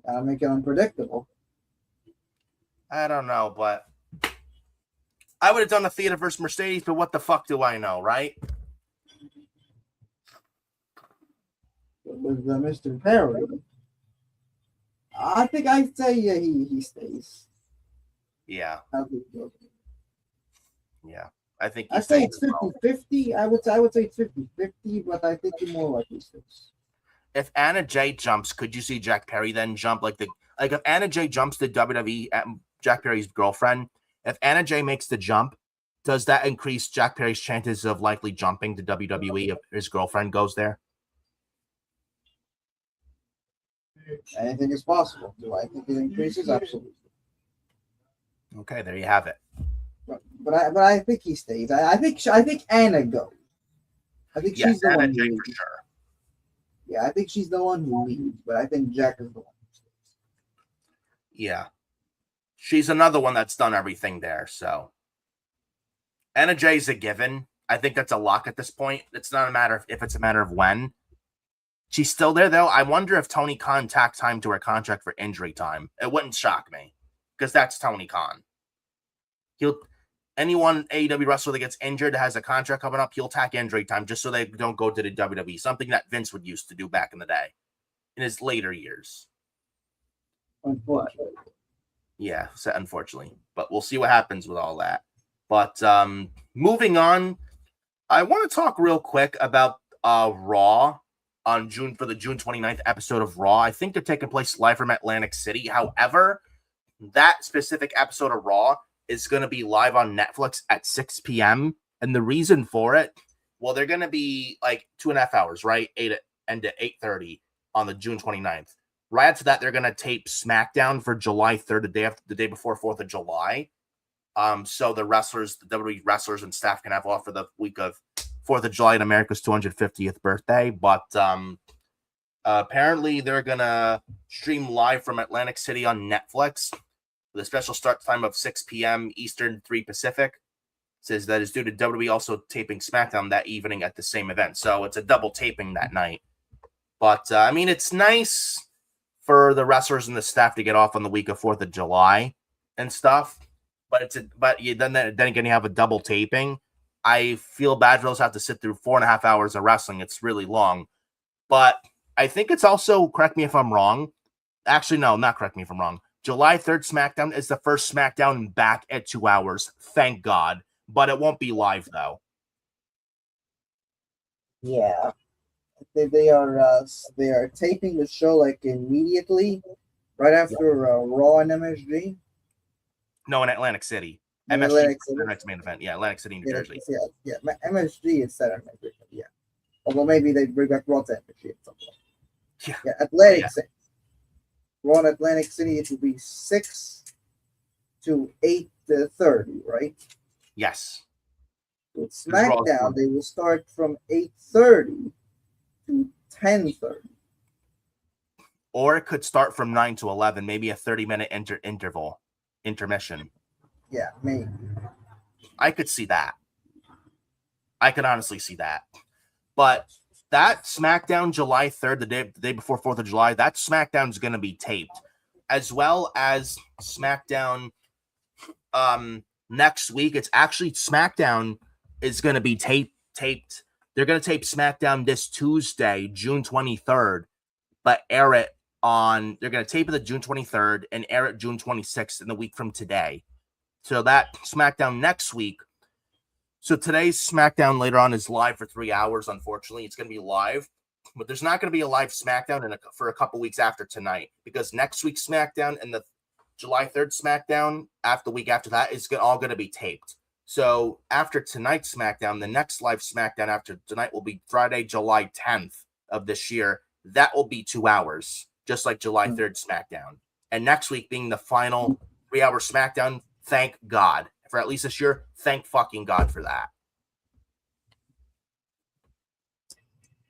Gotta make it unpredictable. I don't know, but I would have done Athena versus Mercedes, but what the fuck do I know, right? With Mr. Perry, I think I'd say he stays. Yeah. Yeah. I think I say it's 50-50. I would say it's 50-50, but I think he more likely stays. If Anna Jay jumps, could you see Jack Perry then jump? Like if Anna Jay jumps to WWE at Jack Perry's girlfriend, if Anna Jay makes the jump, does that increase Jack Perry's chances of likely jumping to WWE if his girlfriend goes there? Anything is possible. Do I think it increases? Absolutely. Okay, there you have it. But I think he stays. I think Anna goes. I think she's the Anna one Jay who for leaves. sure. Yeah, I think she's the one who leaves, but I think Jack is the one who stays. Yeah. She's another one that's done everything there, so. Anna Jay's a given. I think that's a lock at this point. It's not a matter of if, it's a matter of when. She's still there, though. I wonder if Tony Khan tacked time to her contract for injury time. It wouldn't shock me, because that's Tony Khan. Anyone AEW wrestler that gets injured that has a contract coming up, he'll tack injury time just so they don't go to the WWE. Something that Vince would used to do back in the day, in his later years. Unfortunately. Yeah, unfortunately. But we'll see what happens with all that. But moving on, I want to talk real quick about Raw on for the June 29th episode of Raw. I think they're taking place live from Atlantic City. However, that specific episode of Raw is going to be live on Netflix at 6 p.m. And the reason for it, well, they're going to be like 2.5 hours, right? 8 and to 8:30 on the June 29th. Right after that, they're going to tape SmackDown for July 3rd, the day before 4th of July. So the WWE wrestlers and staff can have off for the week of 4th of July and America's 250th birthday. But apparently they're going to stream live from Atlantic City on Netflix with a special start time of 6 p.m. Eastern, 3 Pacific. It says that is due to WWE also taping SmackDown that evening at the same event. So it's a double taping that night. But, I mean, it's nice for the wrestlers and the staff to get off on the week of 4th of July and stuff. But then again, you have a double taping. I feel bad for those who have to sit through 4.5 hours of wrestling. It's really long. But I think it's also, correct me if I'm wrong. Actually, no, not correct me if I'm wrong. July 3rd SmackDown is the first SmackDown back at 2 hours. Thank God. But it won't be live, though. Yeah. They are taping the show like immediately, right after Raw and MSG. No, in Atlantic City. In MSG Atlantic is the next main event. Yeah, Atlantic City, New Jersey. Yeah. MSG is Saturday Night Wrestling. Yeah. Although maybe they bring back Raw to MSG at some point. Yeah. Atlantic City. Raw in Atlantic City, it will be 6 to 8:30, right? Yes. With SmackDown, they will start from 8:30 to 10:30. Or it could start from 9 to 11, maybe a 30-minute intermission. Yeah, maybe. I could see that. I could honestly see that. But that SmackDown July 3rd, the day before 4th of July, that SmackDown is going to be taped, as well as SmackDown next week. It's actually SmackDown is going to be taped. They're going to tape SmackDown this Tuesday, June 23rd, but air it on. They're going to tape it the June 23rd and air it June 26th in the week from today. So that SmackDown next week. So today's SmackDown later on is live for 3 hours. Unfortunately, it's going to be live, but there's not going to be a live SmackDown for a couple weeks after tonight, because next week's SmackDown and the July 3rd SmackDown after the week after that is all going to be taped. So after tonight's SmackDown, the next live SmackDown after tonight will be Friday, July 10th of this year. That will be 2 hours, just like July 3rd SmackDown. And next week being the final 3-hour SmackDown, thank God. For at least this year, thank fucking God for that.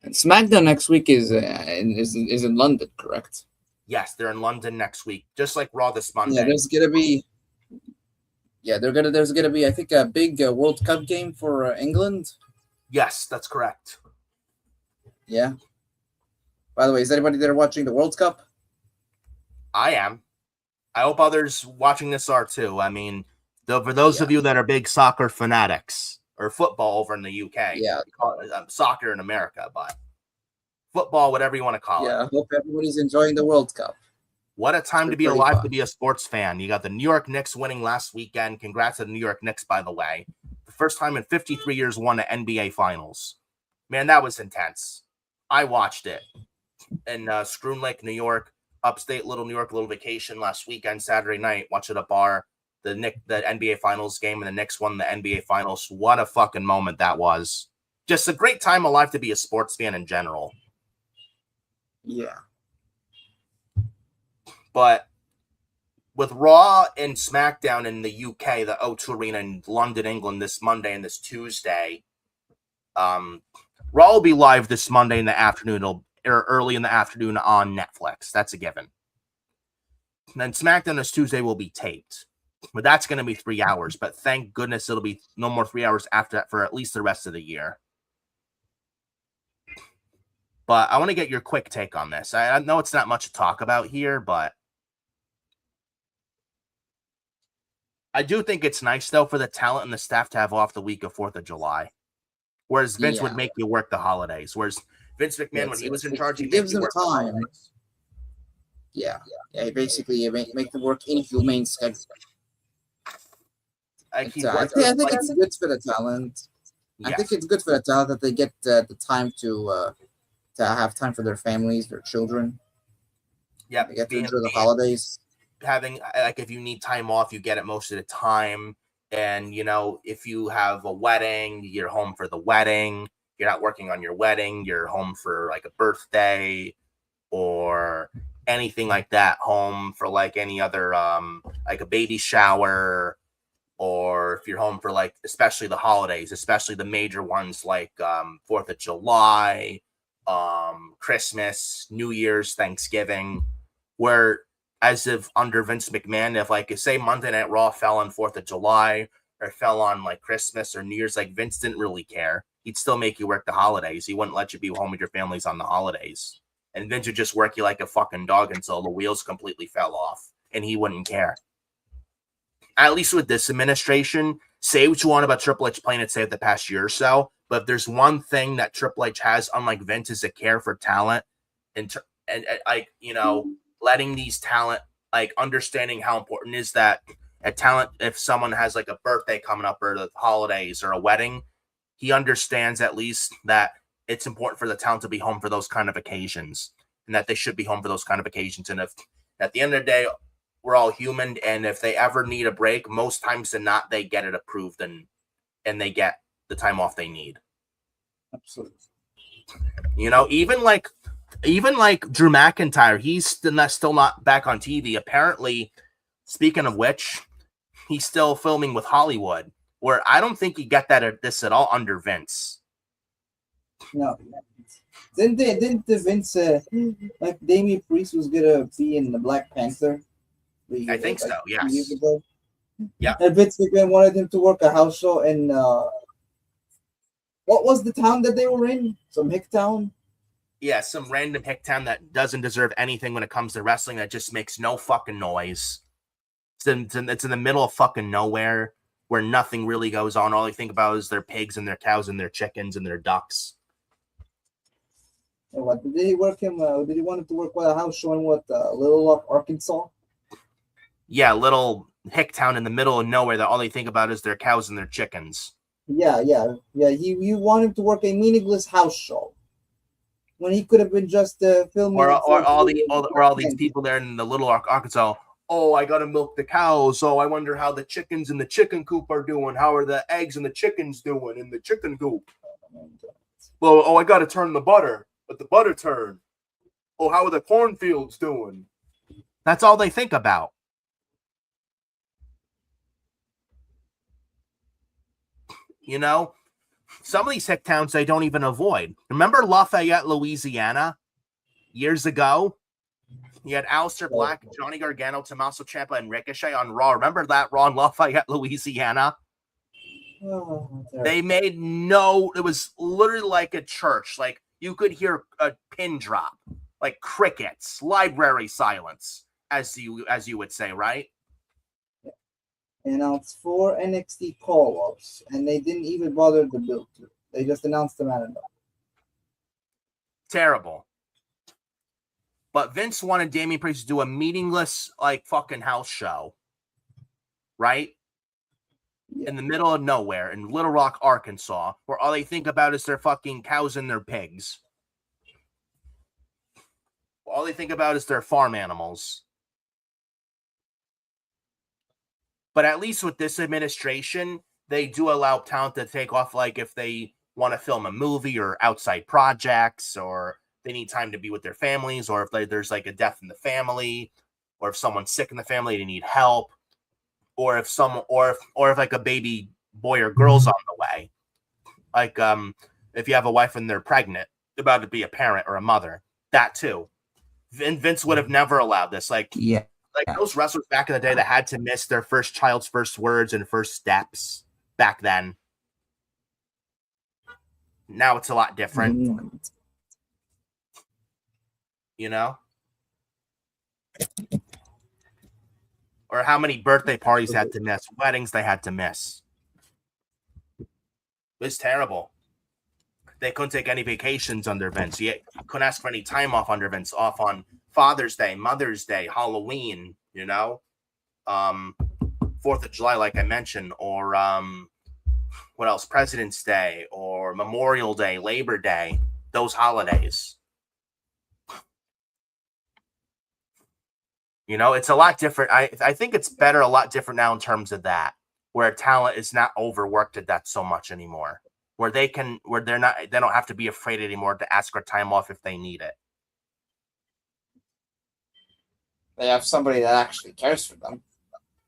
And SmackDown next week is in London, correct? Yes, they're in London next week, just like Raw this Monday. Yeah, there's gonna be. Yeah, there's gonna be, I think, a big World Cup game for England. Yes, that's correct. Yeah. By the way, is anybody there watching the World Cup? I am. I hope others watching this are too. I mean, for those of you that are big soccer fanatics, or football over in the UK, call it, soccer in America, but football, whatever you want to call it. Yeah, I hope everybody's enjoying the World Cup. What a time to be alive to be a sports fan. You got the New York Knicks winning last weekend. Congrats to the New York Knicks, by the way. The first time in 53 years won an NBA Finals. Man, that was intense. I watched it in Scroon Lake, New York, upstate Little New York, little vacation last weekend, Saturday night. Watch it at a bar. The NBA Finals game, and the Knicks won the NBA Finals. What a fucking moment that was. Just a great time alive to be a sports fan in general. Yeah. But with Raw and SmackDown in the UK, the O2 Arena in London, England, this Monday and this Tuesday, Raw will be live this Monday in the afternoon, or early in the afternoon on Netflix. That's a given. And then SmackDown this Tuesday will be taped. But that's going to be 3 hours. But thank goodness it'll be no more 3 hours after that for at least the rest of the year. But I want to get your quick take on this. I know it's not much to talk about here, but I do think it's nice, though, for the talent and the staff to have off the week of 4th of July. Whereas Vince would make you work the holidays. Whereas Vince McMahon, when he was in charge, he gives them time. Yeah, basically make them work inhumane schedule. I think it's good for the talent. Yeah. I think it's good for the talent that they get the time to to have time for their families, their children. Yeah, They get to enjoy the holidays. Having like if you need time off, you get it most of the time. And if you have a wedding, you're home for the wedding. You're not working on your wedding. You're home for like a birthday or anything like that. Home for like any other like a baby shower, or if you're home for like especially the holidays, especially the major ones like 4th of July, Christmas, New Year's, Thanksgiving, where as if under Vince McMahon, if like say Monday Night Raw fell on 4th of July or fell on like Christmas or New Year's, like Vince didn't really care. He'd still make you work the holidays. He wouldn't let you be home with your families on the holidays. And Vince would just work you like a fucking dog until the wheels completely fell off, and he wouldn't care. At least with this administration, say what you want about Triple H playing it safe the past year or so, but if there's one thing that Triple H has, unlike Vince, is a care for talent and like, letting these talent, like understanding how important is that a talent, if someone has like a birthday coming up or the holidays or a wedding, he understands at least that it's important for the talent to be home for those kind of occasions and that they should be home for those kind of occasions. And if at the end of the day, we're all human, and if they ever need a break, most times than not, they get it approved and they get the time off they need. Absolutely. Even like Drew McIntyre, he's still not back on TV. Apparently, speaking of which, he's still filming with Hollywood, where I don't think you get that at all under Vince. No. Didn't the Vince like Damian Priest was gonna be in the Black Panther? I think so. Yes. Years ago. Yeah. And Vince McMahon wanted him to work a house show in what was the town that they were in? Some hick town. Yeah, some random hick town that doesn't deserve anything when it comes to wrestling. That just makes no fucking noise. It's in the middle of fucking nowhere where nothing really goes on. All they think about is their pigs and their cows and their chickens and their ducks. And what did he work him? Did he want him to work with a house show in Little Rock, Arkansas? Yeah, little hick town in the middle of nowhere that all they think about is their cows and their chickens. Yeah. You want him to work a meaningless house show when he could have been just filming. Or all these people there in the Little Rock, Arkansas. Oh, I gotta milk the cows. Oh, I wonder how the chickens in the chicken coop are doing. How are the eggs and the chickens doing in the chicken coop? Well, I gotta turn the butter, but the butter turned. Oh, how are the cornfields doing? That's all they think about. Some of these hick towns they don't even avoid. Remember Lafayette, Louisiana, years ago? You had Aleister Black, Johnny Gargano, Tommaso Ciampa, and Ricochet on Raw. Remember that Raw in Lafayette, Louisiana? They made it was literally like a church. Like you could hear a pin drop, like crickets, library silence, as you would say, right? Announced 4 NXT call-ups, and they didn't even bother to build to. They just announced them out of nowhere. Terrible. But Vince wanted Damian Priest to do a meaningless, like, fucking house show. Right? Yeah. In the middle of nowhere, in Little Rock, Arkansas, where all they think about is their fucking cows and their pigs. All they think about is their farm animals. But at least with this administration, they do allow talent to take off, like if they want to film a movie or outside projects, or they need time to be with their families, or if there's like a death in the family, or if someone's sick in the family, they need help, or if if like a baby boy or girl's on the way, like if you have a wife and they're pregnant, about to be a parent or a mother, that too. Vince would have never allowed this. Like those wrestlers back in the day that had to miss their first child's first words and first steps back then. Now it's a lot different. Or how many birthday parties had to miss, weddings they had to miss. It was terrible. They couldn't take any vacations under Vince. You couldn't ask for any time off under Vince, off on Father's Day, Mother's Day, Halloween, 4th of July, like I mentioned, or what else? President's Day or Memorial Day, Labor Day, those holidays. You know, it's a lot different. I think it's better, a lot different now in terms of that, where talent is not overworked at that so much anymore. Where they don't have to be afraid anymore to ask for time off if they need it. They have somebody that actually cares for them.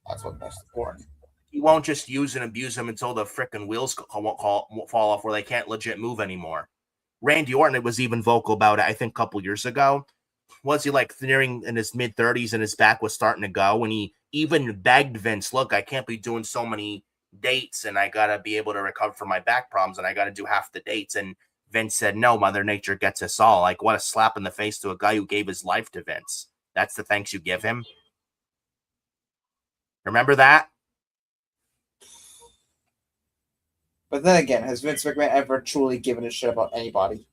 That's what's most important. You won't just use and abuse them until the frickin' wheels won't fall off where they can't legit move anymore. Randy Orton was even vocal about it, I think, a couple years ago. Was he like nearing in his mid-30s and his back was starting to go? And he even begged Vince, look, I can't be doing so many dates and I got to be able to recover from my back problems and I got to do half the dates. And Vince said, no, Mother Nature gets us all. Like, what a slap in the face to a guy who gave his life to Vince. That's the thanks you give him. Remember that? But then again, has Vince McMahon ever truly given a shit about anybody?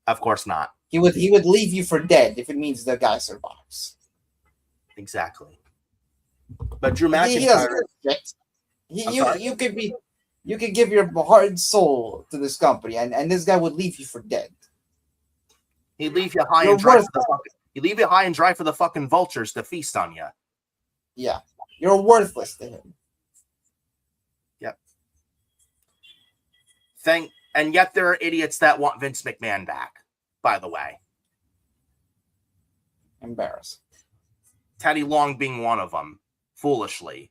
Of course not. He would leave you for dead if it means the guy survives. Exactly. But Drew McIntyre, you could give your heart and soul to this company, and this guy would leave you for dead. He'd leave you high and dry. He'd leave you high and dry for the fucking vultures to feast on you. Yeah, you're worthless to him. Yep. And yet there are idiots that want Vince McMahon back. By the way, embarrassing. Teddy Long being one of them, foolishly.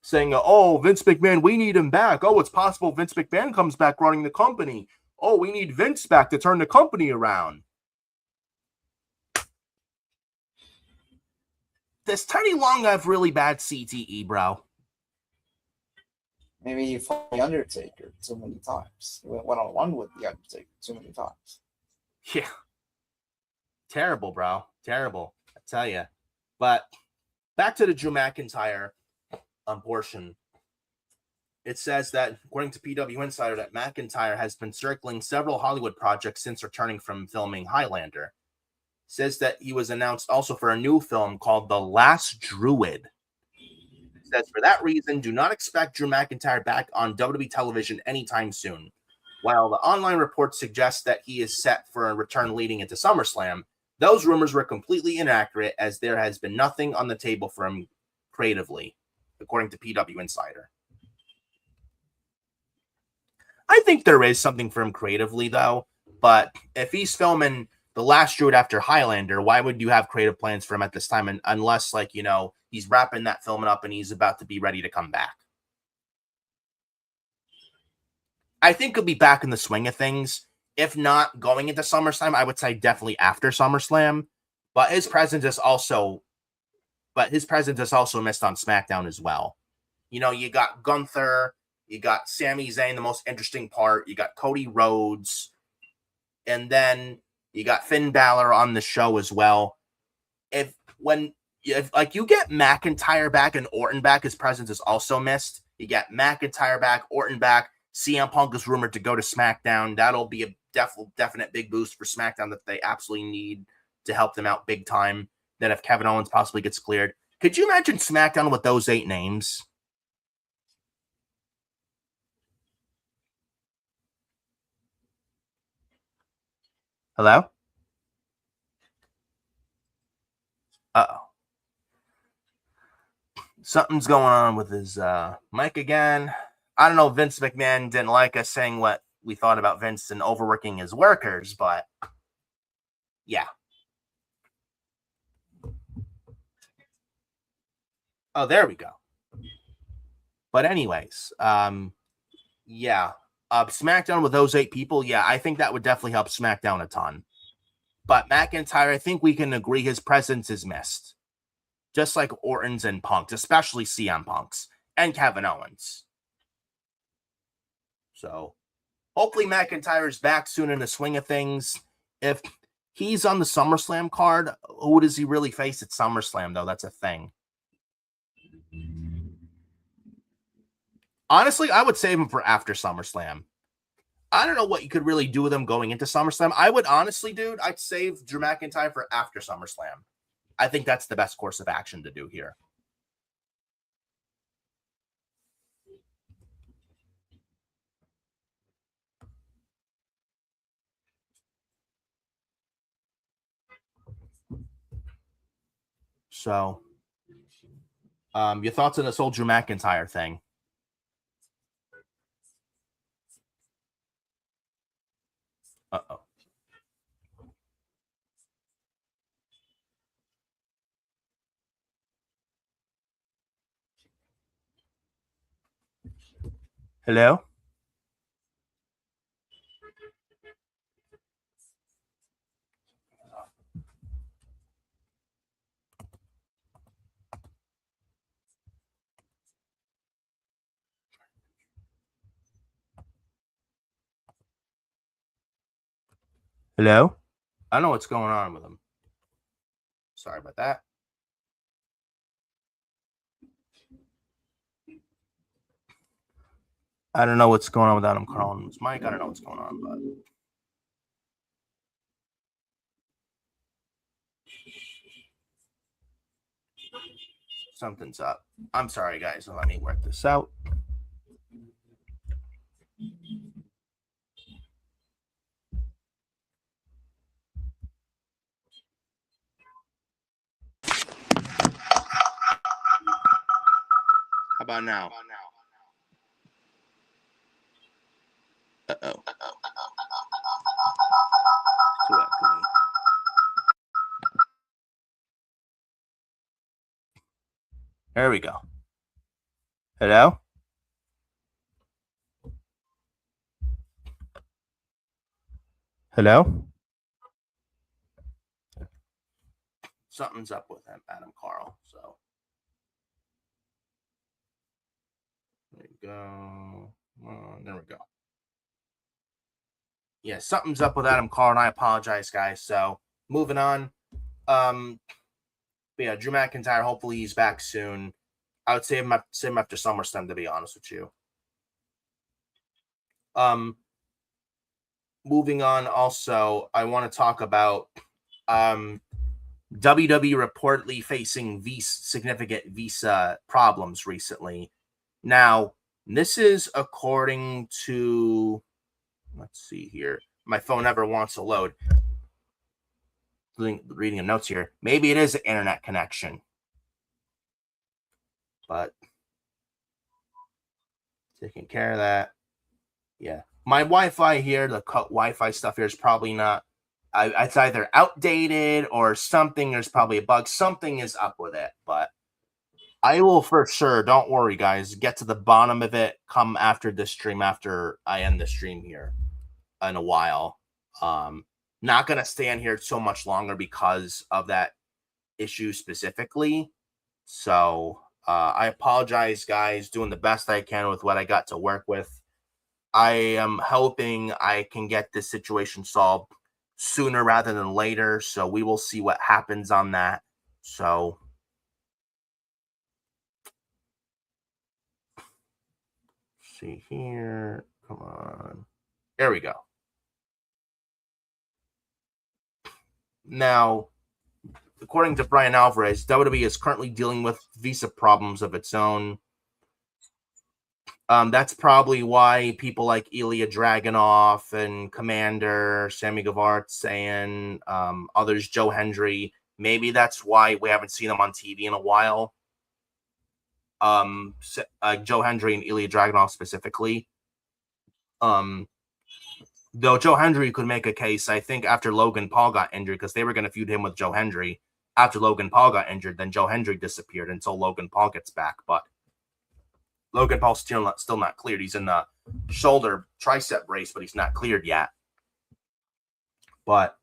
Saying, oh, Vince McMahon, we need him back. Oh, it's possible Vince McMahon comes back running the company. Oh, we need Vince back to turn the company around. Does Teddy Long have really bad CTE, bro? Maybe he fought the Undertaker too many times. He went one-on-one with the Undertaker too many times. Yeah. Terrible, bro. Terrible. I tell you. But back to the Drew McIntyre portion. It says that, according to PW Insider, that McIntyre has been circling several Hollywood projects since returning from filming Highlander. It says that he was announced also for a new film called The Last Druid. Says for that reason, do not expect Drew McIntyre back on WWE television anytime soon. While the online reports suggest that he is set for a return leading into SummerSlam, those rumors were completely inaccurate as there has been nothing on the table for him creatively, according to PW Insider. I think there is something for him creatively, though, but if he's filming The Last Druid after Highlander, why would you have creative plans for him at this time unless, like, you know, he's wrapping that filming up and he's about to be ready to come back? I think he'll be back in the swing of things. If not going into SummerSlam, I would say definitely after SummerSlam. But his presence is also missed on SmackDown as well. You know, you got Gunther, you got Sami Zayn, the most interesting part. You got Cody Rhodes, and then you got Finn Balor on the show as well. If you get McIntyre back and Orton back, his presence is also missed. You get McIntyre back, Orton back. CM Punk is rumored to go to SmackDown. That'll be a definite big boost for SmackDown that they absolutely need to help them out big time. Then if Kevin Owens possibly gets cleared, could you imagine SmackDown with those 8 names? Hello? Uh-oh. Something's going on with his mic again. I don't know if Vince McMahon didn't like us saying what we thought about Vince and overworking his workers, but yeah. Oh, there we go. But anyways, yeah. SmackDown with those 8 people, yeah, I think that would definitely help SmackDown a ton. But McIntyre, I think we can agree his presence is missed. Just like Orton's and Punk's, especially CM Punk's and Kevin Owens. So hopefully McIntyre is back soon in the swing of things. If he's on the SummerSlam card, who does he really face at SummerSlam, though? That's a thing. Honestly, I would save him for after SummerSlam. I don't know what you could really do with him going into SummerSlam. I would honestly, dude, I'd save Drew McIntyre for after SummerSlam. I think that's the best course of action to do here. So, your thoughts on this whole Drew McIntyre thing? Uh-oh. Hello? Hello? I don't know what's going on with him. Sorry about that. I don't know what's going on with Adam Carl and his mic. I don't know what's going on, but something's up. I'm sorry, guys. Let me work this out. How about now? Uh-oh. Too echoey. There we go. Hello? Hello? Something's up with him, Adam Carl. So there we go. There we go. Yeah, something's up with Adam Carl, and I apologize, guys. So moving on. But yeah, Drew McIntyre, hopefully he's back soon. I would save him after SummerSlam, to be honest with you. Moving on, also, I want to talk about WWE reportedly facing significant visa problems recently. Now, this is according to, let's see here. My phone never wants to load. Reading the notes here. Maybe it is an internet connection. But taking care of that. Yeah. My Wi-Fi here, the Wi-Fi stuff here is probably not, it's either outdated or something. There's probably a bug. Something is up with it, but I will for sure, don't worry, guys, get to the bottom of it come after this stream, after I end the stream here in a while. Not going to stand here so much longer because of that issue specifically. So I apologize, guys, doing the best I can with what I got to work with. I am hoping I can get this situation solved sooner rather than later. So we will see what happens on that. So see here. Come on. There we go. Now, according to Brian Alvarez, WWE is currently dealing with visa problems of its own. That's probably why people like Ilya Dragunov and Commander, Sammy Guevara saying, others, Joe Hendry, maybe that's why we haven't seen them on TV in a while. Joe Hendry and Ilya Dragunov specifically. Though Joe Hendry could make a case, I think, after Logan Paul got injured, because they were going to feud him with Joe Hendry. After Logan Paul got injured, then Joe Hendry disappeared until Logan Paul gets back. But Logan Paul's still not cleared. He's in the shoulder tricep brace, but he's not cleared yet. But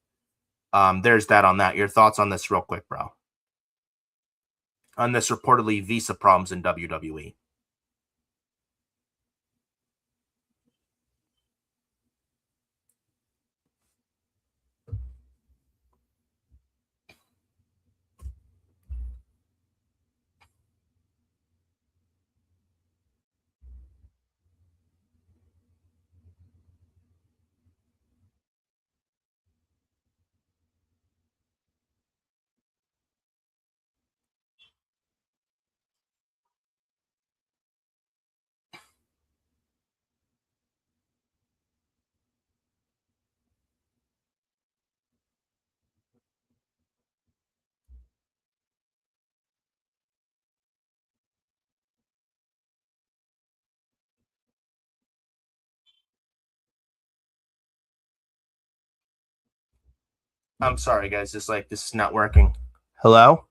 there's that on that. Your thoughts on this real quick, bro? On this reportedly visa problems in WWE. I'm sorry, guys. This is not working. Hello?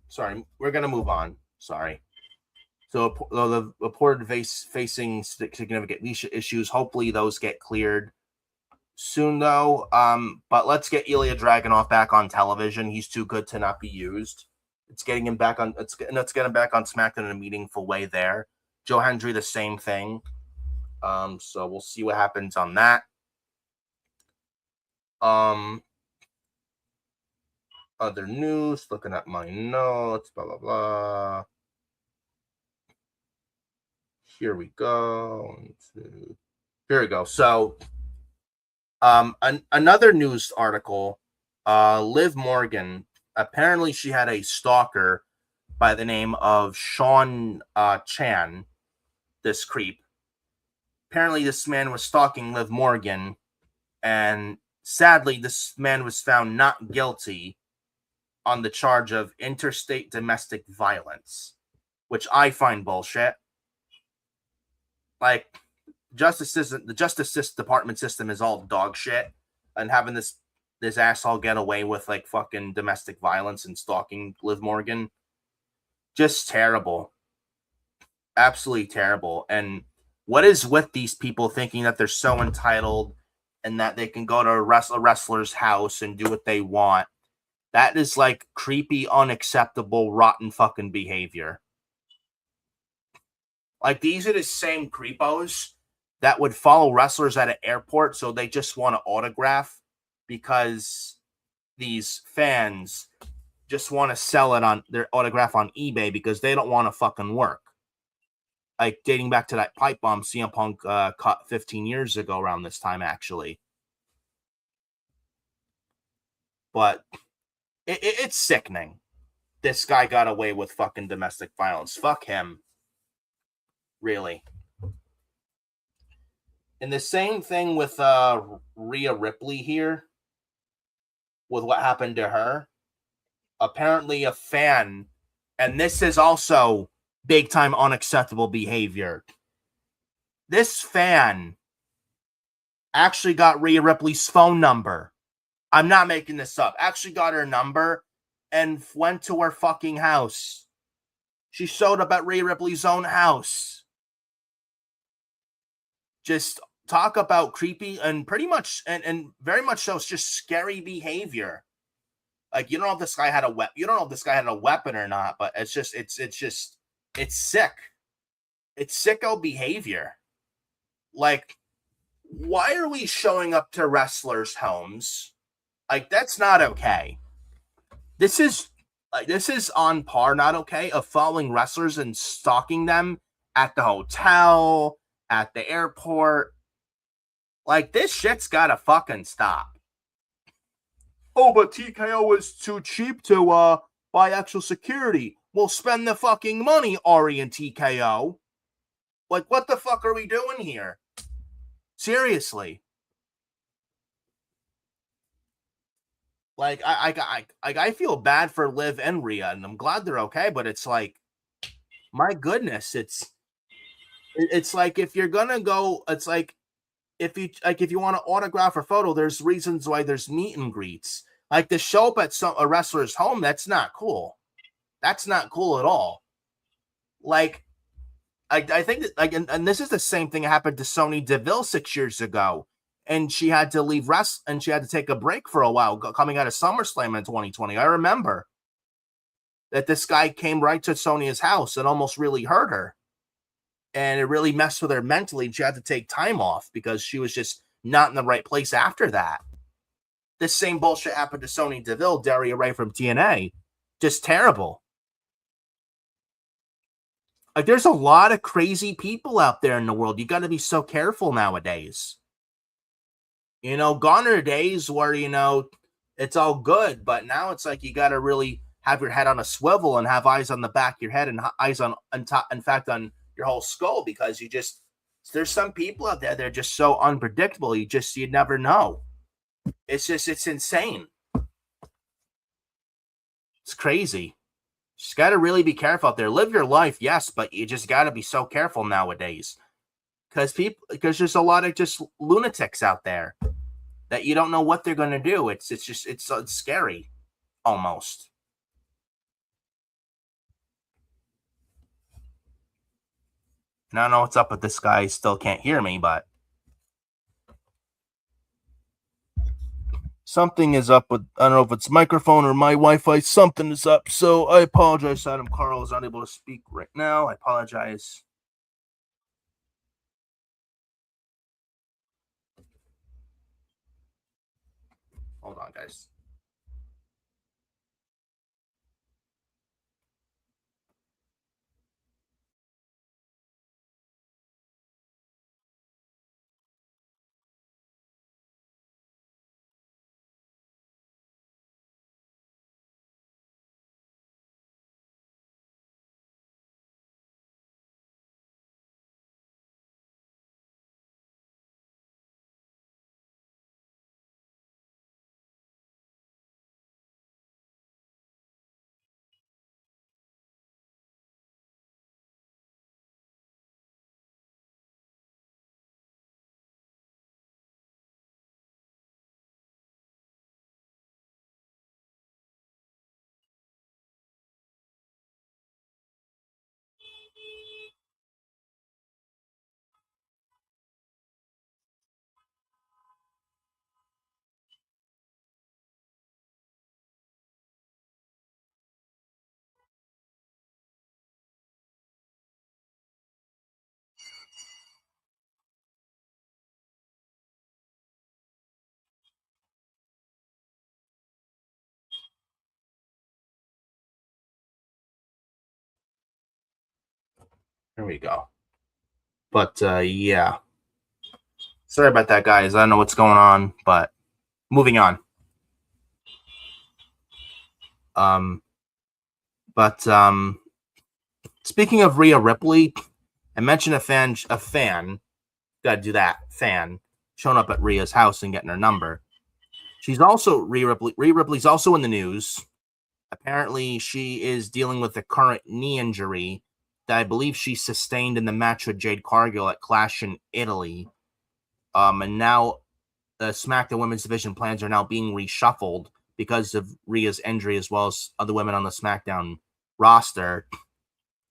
Sorry, we're gonna move on. Sorry. So the reported facing significant leash issues. Hopefully those get cleared soon, though. But let's get Ilya Dragunov back on television. He's too good to not be used. It's getting him back on. Let's get him back on SmackDown in a meaningful way there. Joe Hendry, the same thing. So we'll see what happens on that. Other news. Looking at my notes. Blah blah blah. Here we go. Here we go. So, another news article. Liv Morgan. Apparently, she had a stalker by the name of Sean Chan. This creep. Apparently, this man was stalking Liv Morgan, and sadly, this man was found not guilty on the charge of interstate domestic violence, which I find bullshit. Like, the Justice Department system is all dog shit, and having this asshole get away with like fucking domestic violence and stalking Liv Morgan, just terrible, absolutely terrible. And what is with these people thinking that they're so entitled and that they can go to a wrestler's house and do what they want? That is like creepy, unacceptable, rotten fucking behavior. Like, these are the same creepos that would follow wrestlers at an airport so they just want to autograph because these fans just want to sell it on their autograph on eBay because they don't want to fucking work. Like, dating back to that pipe bomb CM Punk caught 15 years ago around this time, actually. But it's sickening. This guy got away with fucking domestic violence. Fuck him. Really. And the same thing with Rhea Ripley here, with what happened to her. Apparently a fan, and this is also big time unacceptable behavior. This fan actually got Rhea Ripley's phone number. I'm not making this up. Actually got her number and went to her fucking house. She showed up at Rhea Ripley's own house. Just talk about creepy and pretty much and very much so. It's just scary behavior. Like, you don't know if this guy had a weapon. You don't know if this guy had a weapon or not. But it's sick. It's sicko behavior. Like, why are we showing up to wrestlers' homes? Like, that's not okay. This is on par, not okay, of following wrestlers and stalking them at the hotel, at the airport. Like, this shit's gotta fucking stop. Oh, but TKO was too cheap to buy actual security. Well, spend the fucking money, Ari and TKO. Like, what the fuck are we doing here? Seriously. Like, I feel bad for Liv and Rhea, and I'm glad they're okay, but it's like, my goodness, it's like, if you're gonna go, it's like, if you want to autograph a photo, there's reasons why there's meet and greets. Like, to show up at a wrestler's home, that's not cool. That's not cool at all. Like, I think that, like, and this is the same thing that happened to Sonya Deville 6 years ago, and she had to leave and she had to take a break for a while coming out of SummerSlam in 2020. I remember that this guy came right to Sonya's house and almost really hurt her. And it really messed with her mentally. She had to take time off because she was just not in the right place after that. This same bullshit happened to Sonya Deville, Daria Ray from TNA. Just terrible. Like, there's a lot of crazy people out there in the world. You got to be so careful nowadays. You know, gone are days where, you know, it's all good. But now it's like you got to really have your head on a swivel and have eyes on the back of your head and eyes on top, in fact, on your whole skull, because there's some people out there that are just so unpredictable. You never know. It's insane. It's crazy. Just got to really be careful out there. Live your life, yes, but you just got to be so careful nowadays because there's a lot of just lunatics out there that you don't know what they're going to do. It's scary almost. And I don't know what's up with this guy. He still can't hear me, but something is up with, I don't know if it's microphone or my Wi-Fi. Something is up. So I apologize. Adam Carl is unable to speak right now. I apologize. Hold on, guys. There we go. But yeah. Sorry about that, guys. I don't know what's going on, but moving on. But speaking of Rhea Ripley, I mentioned a fan, gotta do that, fan, showing up at Rhea's house and getting her number. She's also, Rhea Ripley's also in the news. Apparently, she is dealing with a current knee injury that I believe she sustained in the match with Jade Cargill at Clash in Italy. And now the SmackDown Women's Division plans are now being reshuffled because of Rhea's injury, as well as other women on the SmackDown roster.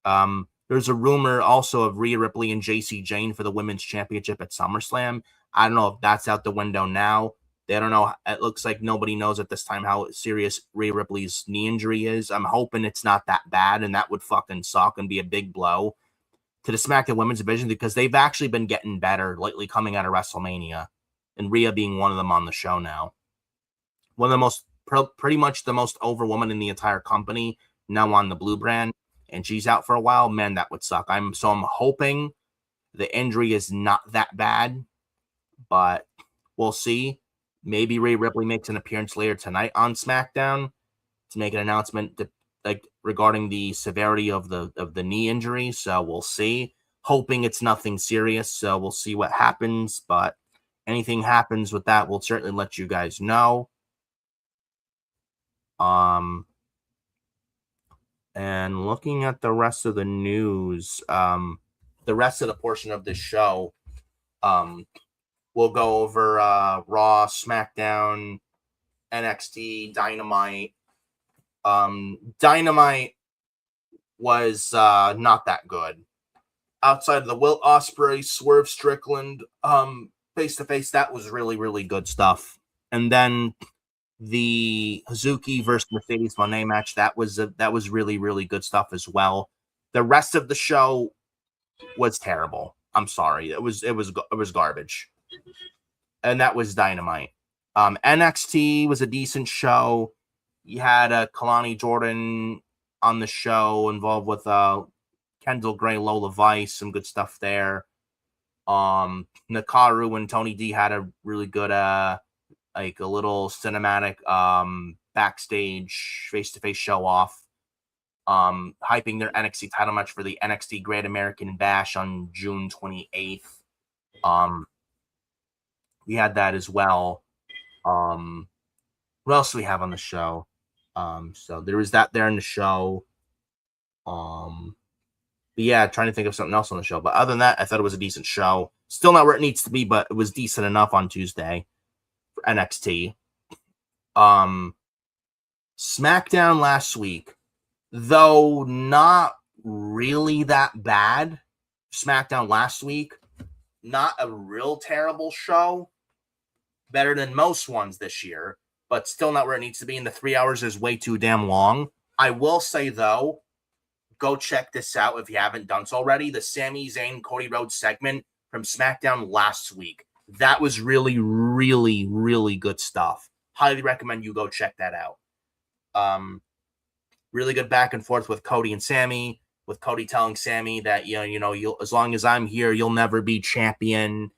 There's a rumor also of Rhea Ripley and JC Jane for the Women's Championship at SummerSlam. I don't know if that's out the window now. They don't know. It looks like nobody knows at this time how serious Rhea Ripley's knee injury is. I'm hoping it's not that bad, and that would fucking suck and be a big blow to the SmackDown Women's Division because they've actually been getting better lately coming out of WrestleMania, and Rhea being one of them on the show now. One of the most, pretty much the most over woman in the entire company now on the Blue brand, and she's out for a while. Man, that would suck. I'm hoping the injury is not that bad, but we'll see. Maybe Rhea Ripley makes an appearance later tonight on SmackDown to make an announcement regarding the severity of the knee injury. So we'll see. Hoping it's nothing serious. So we'll see what happens. But anything happens with that, we'll certainly let you guys know. And looking at the rest of the news, the rest of the portion of this show, we'll go over Raw, SmackDown, NXT, Dynamite. Dynamite was not that good. Outside of the Will Ospreay, Swerve Strickland, face-to-face, that was really, really good stuff. And then the Hazuki versus Mercedes Moné match, that was really, really good stuff as well. The rest of the show was terrible. I'm sorry. It was garbage. And that was Dynamite. NXT was a decent show. You had Kalani Jordan on the show involved with Kendall Gray, Lola Vice, some good stuff there. Nakaru and Tony D had a really good like a little cinematic backstage face-to-face show off, hyping their NXT title match for the NXT Great American Bash on June 28th. We had that as well. What else do we have on the show? So there was that there in the show. But yeah, trying to think of something else on the show. But other than that, I thought it was a decent show. Still not where it needs to be, but it was decent enough on Tuesday for NXT. SmackDown last week, though not really that bad. SmackDown last week, not a real terrible show. Better than most ones this year, but still not where it needs to be. And the 3 hours is way too damn long. I will say, though, go check this out if you haven't done so already. The Sami Zayn, Cody Rhodes segment from SmackDown last week. That was really, really, really good stuff. Highly recommend you go check that out. Really good back and forth with Cody and Sami, with Cody telling Sami that, you'll, as long as I'm here, you'll never be champion.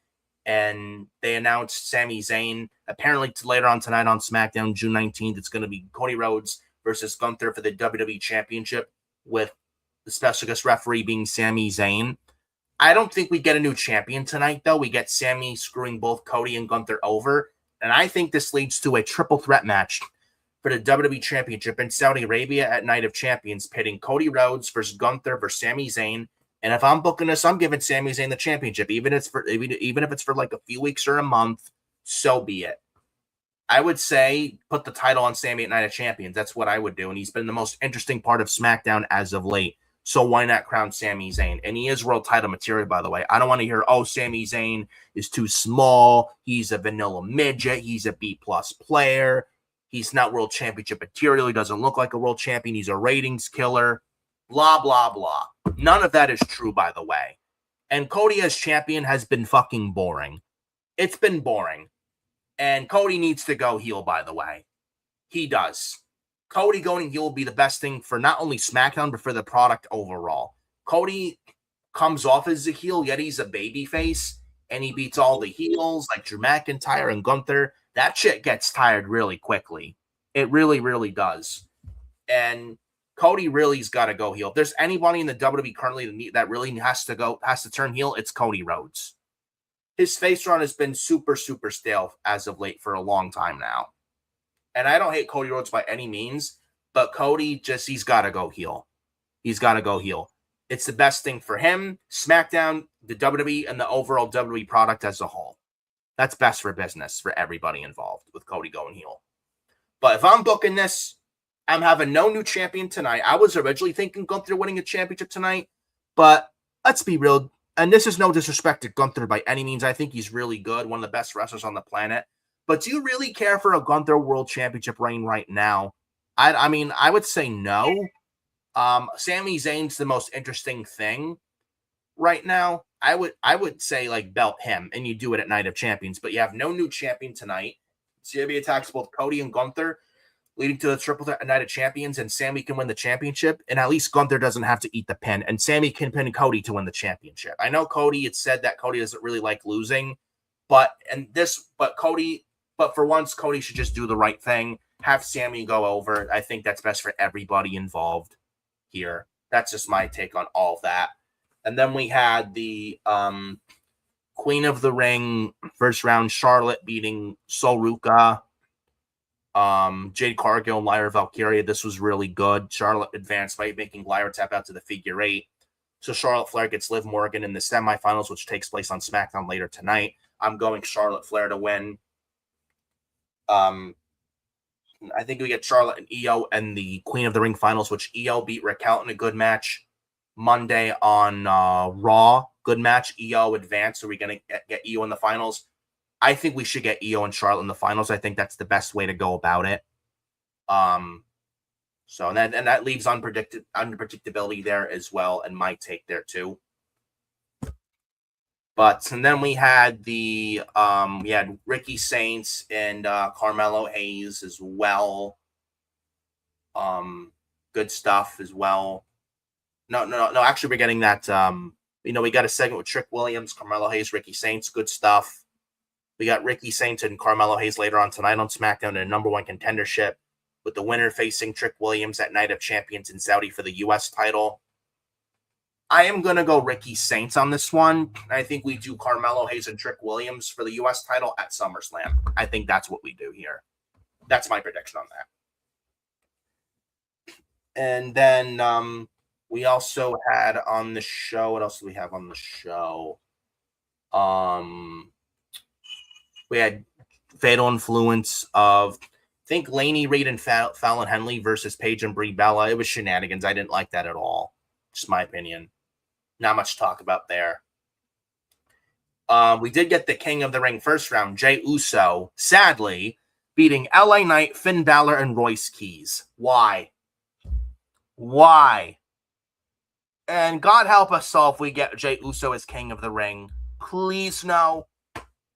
And they announced Sami Zayn apparently later on tonight on SmackDown, June 19th. It's going to be Cody Rhodes versus Gunther for the WWE Championship, with the special guest referee being Sami Zayn. I don't think we get a new champion tonight, though. We get Sami screwing both Cody and Gunther over. And I think this leads to a triple threat match for the WWE Championship in Saudi Arabia at Night of Champions, pitting Cody Rhodes versus Gunther versus Sami Zayn. And if I'm booking this, I'm giving Sami Zayn the championship, even if it's for like a few weeks or a month. So be it. I would say put the title on Sami at Night of Champions. That's what I would do. And he's been the most interesting part of SmackDown as of late. So why not crown Sami Zayn? And he is world title material, by the way. I don't want to hear, Sami Zayn is too small. He's a vanilla midget. He's a B-plus player. He's not world championship material. He doesn't look like a world champion. He's a ratings killer. Blah, blah, blah. None of that is true, by the way. And Cody as champion has been fucking boring. It's been boring. And Cody needs to go heel, by the way. He does. Cody going heel will be the best thing for not only SmackDown, but for the product overall. Cody comes off as a heel, yet he's a babyface, and he beats all the heels like Drew McIntyre and Gunther. That shit gets tired really quickly. It really, really does. And Cody really's got to go heel. If there's anybody in the WWE currently that really has to turn heel, it's Cody Rhodes. His face run has been super, super stale as of late for a long time now. And I don't hate Cody Rhodes by any means, but Cody he's got to go heel. He's got to go heel. It's the best thing for him, SmackDown, the WWE, and the overall WWE product as a whole. That's best for business for everybody involved with Cody going heel. But if I'm booking this, I'm having no new champion tonight. I was originally thinking Gunther winning a championship tonight, but let's be real. And this is no disrespect to Gunther by any means. I think he's really good, one of the best wrestlers on the planet. But do you really care for a Gunther World Championship reign right now? I mean, I would say no. Sami Zayn's the most interesting thing right now. I would say like belt him, and you do it at Night of Champions. But you have no new champion tonight. Sami attacks both Cody and Gunther, leading to the triple threat at Night of Champions, and Sami can win the championship. And at least Gunther doesn't have to eat the pin, and Sami can pin Cody to win the championship. I know Cody had said that Cody doesn't really like losing, but for once, Cody should just do the right thing. Have Sami go over. I think that's best for everybody involved here. That's just my take on all of that. And then we had the Queen of the Ring first round, Charlotte beating Sol Ruca, Jade Cargill, and Lyra Valkyria. This was really good. Charlotte advanced by making Lyra tap out to the figure 8. So Charlotte Flair gets Liv Morgan in the semifinals, which takes place on SmackDown later tonight. I'm going Charlotte Flair to win. I think we get Charlotte and Io and the Queen of the Ring finals, which Io beat Raquel in a good match Monday on Raw. Good match. Io advanced. So we're going to get Io in the finals. I think we should get Io and Charlotte in the finals. I think that's the best way to go about it. So that leaves unpredictability there as well, and my take there too. And then we had Ricky Saints and Carmelo Hayes as well. Good stuff as well. No. Actually, we're getting that. We got a segment with Trick Williams, Carmelo Hayes, Ricky Saints. Good stuff. We got Ricky Saints and Carmelo Hayes later on tonight on SmackDown in a number one contendership, with the winner facing Trick Williams at Night of Champions in Saudi for the U.S. title. I am going to go Ricky Saints on this one. I think we do Carmelo Hayes and Trick Williams for the U.S. title at SummerSlam. I think that's what we do here. That's my prediction on that. And then We also had on the show. What else do we have on the show? We had Fatal Influence of, I think, Laney Reid and Fallon Henley versus Paige and Brie Bella. It was shenanigans. I didn't like that at all. Just my opinion. Not much to talk about there. We did get the King of the Ring first round, Jey Uso, sadly, beating LA Knight, Finn Balor, and Royce Keys. Why? And God help us all if we get Jey Uso as King of the Ring. Please no.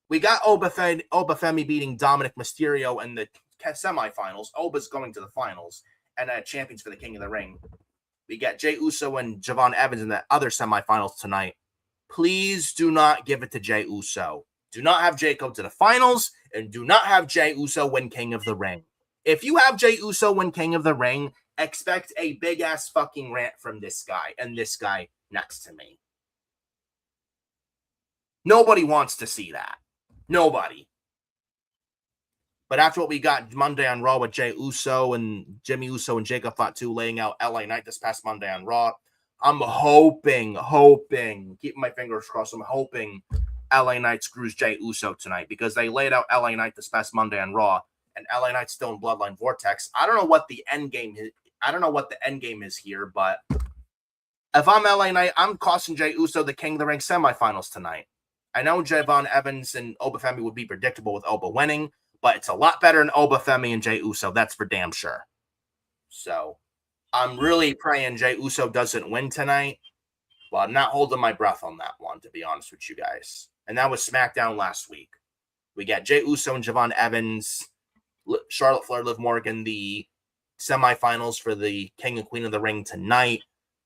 We got Oba Femi beating Dominic Mysterio in the semifinals. Oba's going to the finals and champions for the King of the Ring. We got Jey Uso and Javon Evans in the other semifinals tonight. Please do not give it to Jey Uso. Do not have Jey go to the finals, and do not have Jey Uso win King of the Ring. If you have Jey Uso win King of the Ring, expect a big-ass fucking rant from this guy and this guy next to me. Nobody wants to see that. Nobody. But after what we got Monday on Raw with Jey Uso and Jimmy Uso and Jacob Fatu laying out LA Knight this past Monday on Raw, I'm hoping, keeping my fingers crossed, I'm hoping LA Knight screws Jey Uso tonight, because they laid out LA Knight this past Monday on Raw, and LA Knight's still in Bloodline Vortex. I don't know what the end game is. I don't know what the end game is here, but if I'm LA Knight, I'm costing Jey Uso the King of the Ring semifinals tonight. I know Javon Evans and Oba Femi would be predictable with Oba winning, but it's a lot better than Oba Femi and Jey Uso. That's for damn sure. So I'm really praying Jey Uso doesn't win tonight, but I'm not holding my breath on that one, to be honest with you guys. And that was SmackDown last week. We got Jey Uso and Javon Evans, Charlotte Flair, Liv Morgan, the semifinals for the King and Queen of the Ring tonight.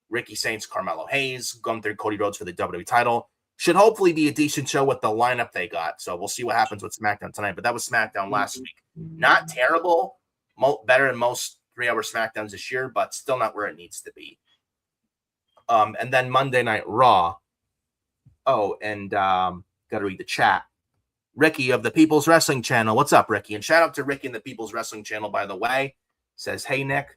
Ricky Saints, Carmelo Hayes, Gunther, Cody Rhodes for the WWE title. Should hopefully be a decent show with the lineup they got. So we'll see what happens with SmackDown tonight. But that was SmackDown last week. Not terrible. Better than most 3-hour SmackDowns this year, but still not where it needs to be. And then Monday Night Raw. Oh, and got to read the chat. Ricky of the People's Wrestling Channel. What's up, Ricky? And shout out to Ricky and the People's Wrestling Channel, by the way. Says, hey, Nick,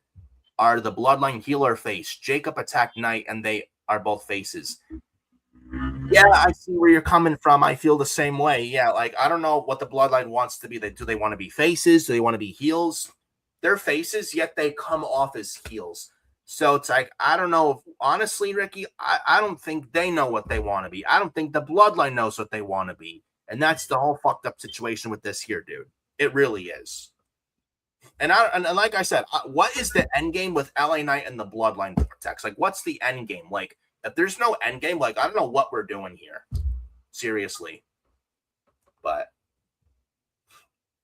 are the Bloodline healer face? Jacob attacked Knight, and they are both faces. Yeah, I see where you're coming from. I feel the same way. Yeah, like, I don't know what the Bloodline wants to be. Do they want to be faces? Do they want to be heels? They're faces, yet they come off as heels. So it's like, I don't know. Honestly, Ricky, I don't think they know what they want to be. I don't think the Bloodline knows what they want to be. And that's the whole fucked up situation with this here, dude. It really is. And like I said, what is the end game with LA Knight and the Bloodline Vortex? Like, what's the end game? Like, if there's no end game, like, I don't know what we're doing here. Seriously. But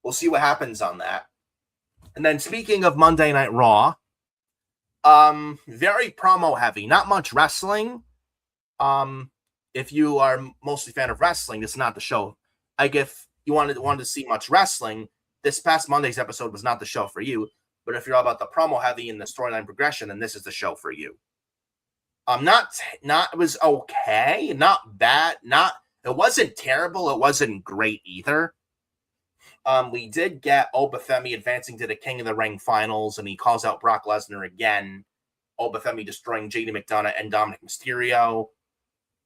we'll see what happens on that. And then speaking of Monday Night Raw, very promo heavy, not much wrestling. If you are mostly a fan of wrestling, it's not the show. Like, if you wanted to see much wrestling, this past Monday's episode was not the show for you. But if you're all about the promo heavy and the storyline progression, then this is the show for you. It was okay, not bad, it wasn't terrible, it wasn't great either. We did get Oba Femi advancing to the King of the Ring finals, and he calls out Brock Lesnar again. Oba Femi destroying JD McDonough and Dominic Mysterio.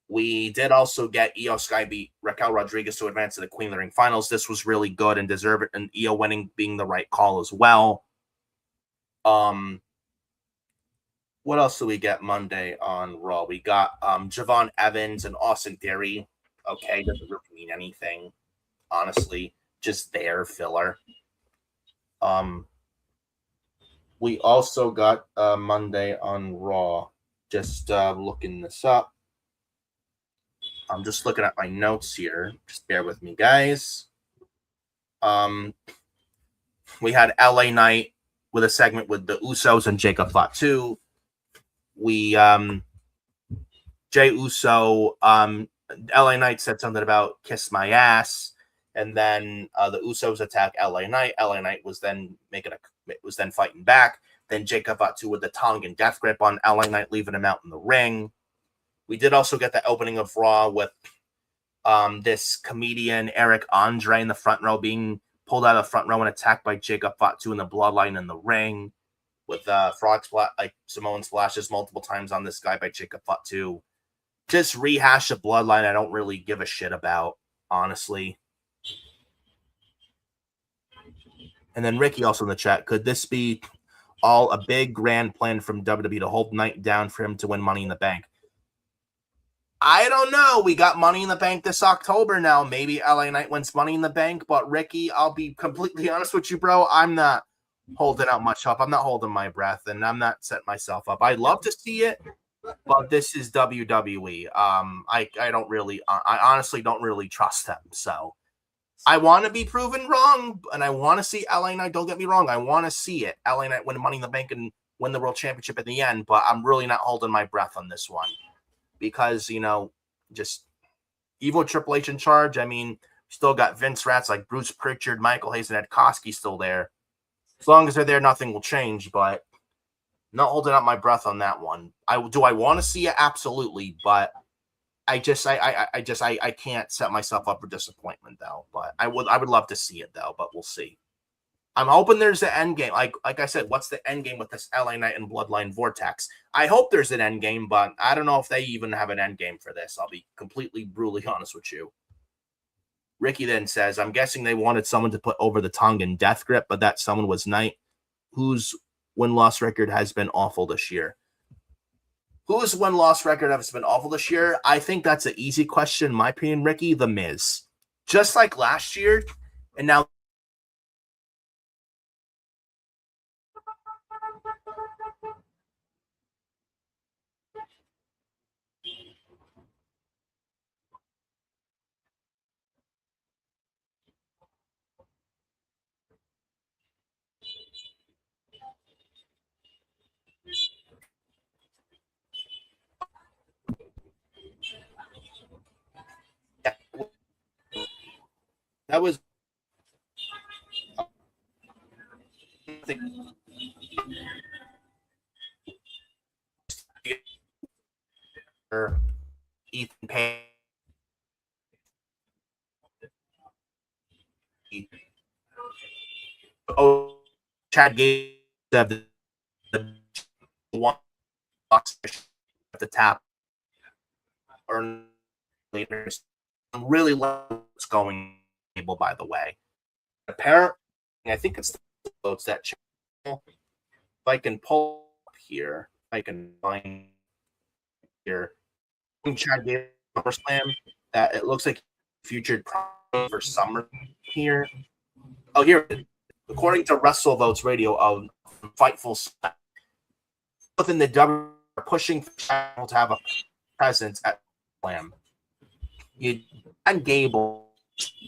We did also get Io Sky beat Raquel Rodriguez to advance to the Queen of the Ring finals. This was really good and deserved it, and Io winning being the right call as well. What else do we get Monday on Raw? We got Javon Evans and Austin Theory. Okay, doesn't really mean anything, honestly. Just there, filler. We also got Monday on Raw. Just looking this up. I'm just looking at my notes here. Just bear with me, guys. We had LA Knight with a segment with the Usos and Jacob Fatu. We Jey Uso, LA Knight said something about kiss my ass, and then the Usos attack LA Knight. LA Knight was then fighting back. Then Jacob Fatu with the tongue and death grip on LA Knight, leaving him out in the ring. We did also get the opening of Raw with this comedian Eric Andre in the front row being pulled out of the front row and attacked by Jacob Fatu in the Bloodline in the ring. with frog splat, like Samoan splashes multiple times on this guy by Jacob Fatu. Just rehash a bloodline I don't really give a shit about, honestly. And then Ricky also in the chat, could this be all a big grand plan from WWE to hold Knight down for him to win Money in the Bank? I don't know. We got Money in the Bank this October now. Maybe LA Knight wins Money in the Bank, but Ricky, I'll be completely honest with you, bro. I'm not holding out much hope. I'm not holding my breath, and I'm not setting myself up. I'd love to see it, but this is WWE. I don't really, I honestly don't really trust them. So I want to be proven wrong, and I want to see LA Knight. Don't get me wrong. I want to see it. LA Knight win Money in the Bank and win the World Championship in the end, but I'm really not holding my breath on this one. Because, you know, just evil Triple H in charge. I mean, still got Vince Rats like Bruce Pritchard, Michael Hayes, and Ed Koski still there. As long as they're there, nothing will change, but not holding up my breath on that one. I want to see it? Absolutely, but I can't set myself up for disappointment, though. But I would love to see it, though, but we'll see. I'm hoping there's an end game. Like I said, what's the end game with this LA Knight and Bloodline Vortex? I hope there's an end game, but I don't know if they even have an end game for this. I'll be completely brutally honest with you. Ricky then says, I'm guessing they wanted someone to put over the tongue in Death Grip, but that someone was Knight, whose win-loss record has been awful this year. Whose win-loss record has been awful this year? I think that's an easy question. In my opinion, Ricky, The Miz. Just like last year, and now that was Ethan Payne. Oh, Chad gave the one box at the top or later. I'm really loving what's going on, by the way. Apparently, I think it's that channel. If I can pull up here, I can find here. Chad gave SummerSlam that it looks like featured for summer here. Oh, here, according to WrestleVotes Radio of Fightful Select, within the W are pushing for channel to have a presence at Slam. You and Gable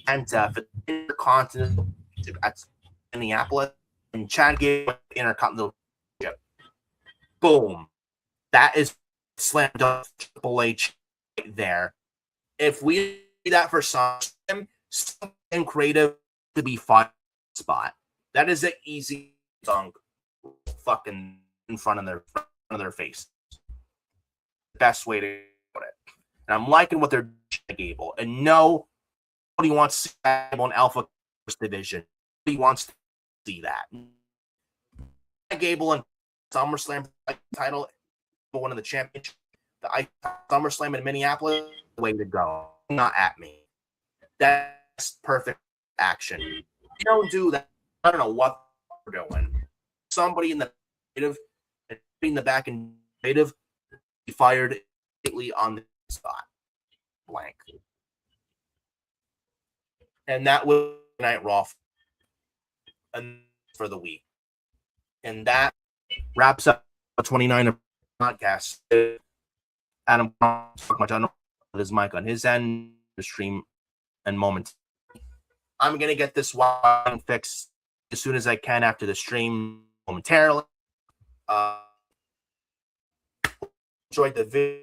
and for the Intercontinental at Minneapolis, and Chad Gable Intercontinental. Boom, that is slam dunk Triple H right there. If we do that for something creative to be fun spot, that is an easy dunk, fucking in front of their face. Best way to put it. And I'm liking what they're doing to Gable. And nobody wants to see Gable in Alpha Division. Nobody wants to see that. Gable and SummerSlam title, one of the championship, the SummerSlam in Minneapolis, the way to go. Not at me. That's perfect action. You don't do that. I don't know what we're doing. Somebody in the creative, in the back and creative, be fired immediately on the spot. Blank. And that was Night Raw for the week. And that wraps up 29 of podcast. Adam Carl, much I know his mic on his end, the stream and moment. I'm gonna get this wiring fixed as soon as I can after the stream momentarily. Enjoyed the video,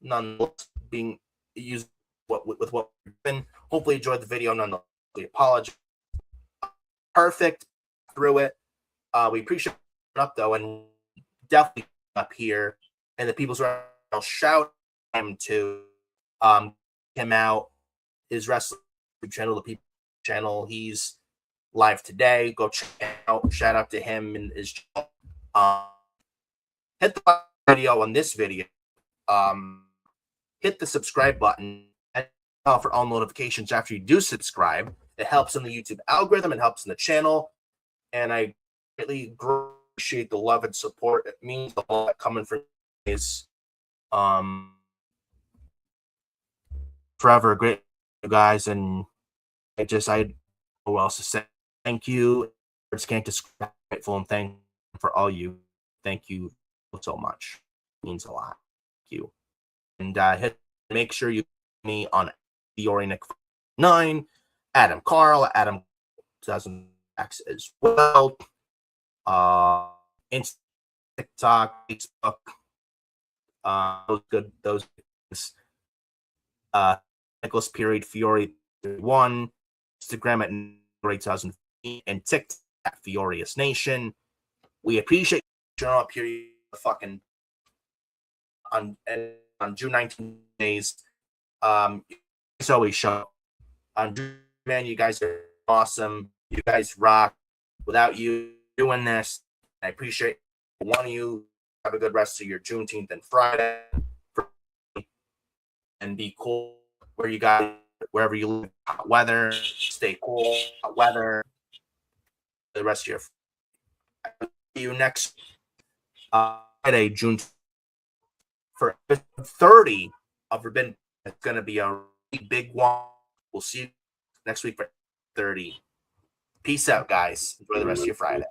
nonetheless being used with what we've been. Hopefully enjoyed the video, nonetheless. We apologize. Perfect through it. We appreciate it up though, and definitely up here. And the people's I'll shout him to him out, his wrestling channel, the people channel. He's live today. Go check it out. Shout out to him and his channel. Hit the video on this video. Hit the subscribe button and for all notifications after you do subscribe. It helps in the YouTube algorithm. It helps in the channel. And I really appreciate the love and support. It means a lot coming from you guys. Forever great, you guys. And I don't know what else to say. Thank you. I just can't describe grateful and thank for all you. Thank you so much. It means a lot. Thank you. And make sure you me on FioriousNation, Adam Carl, Adam 2000X as well. Instagram, TikTok, Facebook. Those things. Nicholas period Fiore 1, Instagram at Fiore 2000 and TikTok at FioriousNation. We appreciate you showing up here fucking on June 19 days. It's always show on June, man. You guys are awesome. You guys rock. Without you doing this, I appreciate one of you. Have a good rest of your Juneteenth and Friday, and be cool where you guys, wherever you live. Hot weather, stay cool. Hot weather. The rest of your. I'll see you next Friday, June for 30 of Forbidden. It's going to be a really big one. We'll see you next week for 30. Peace out, guys. Enjoy the rest of your Friday.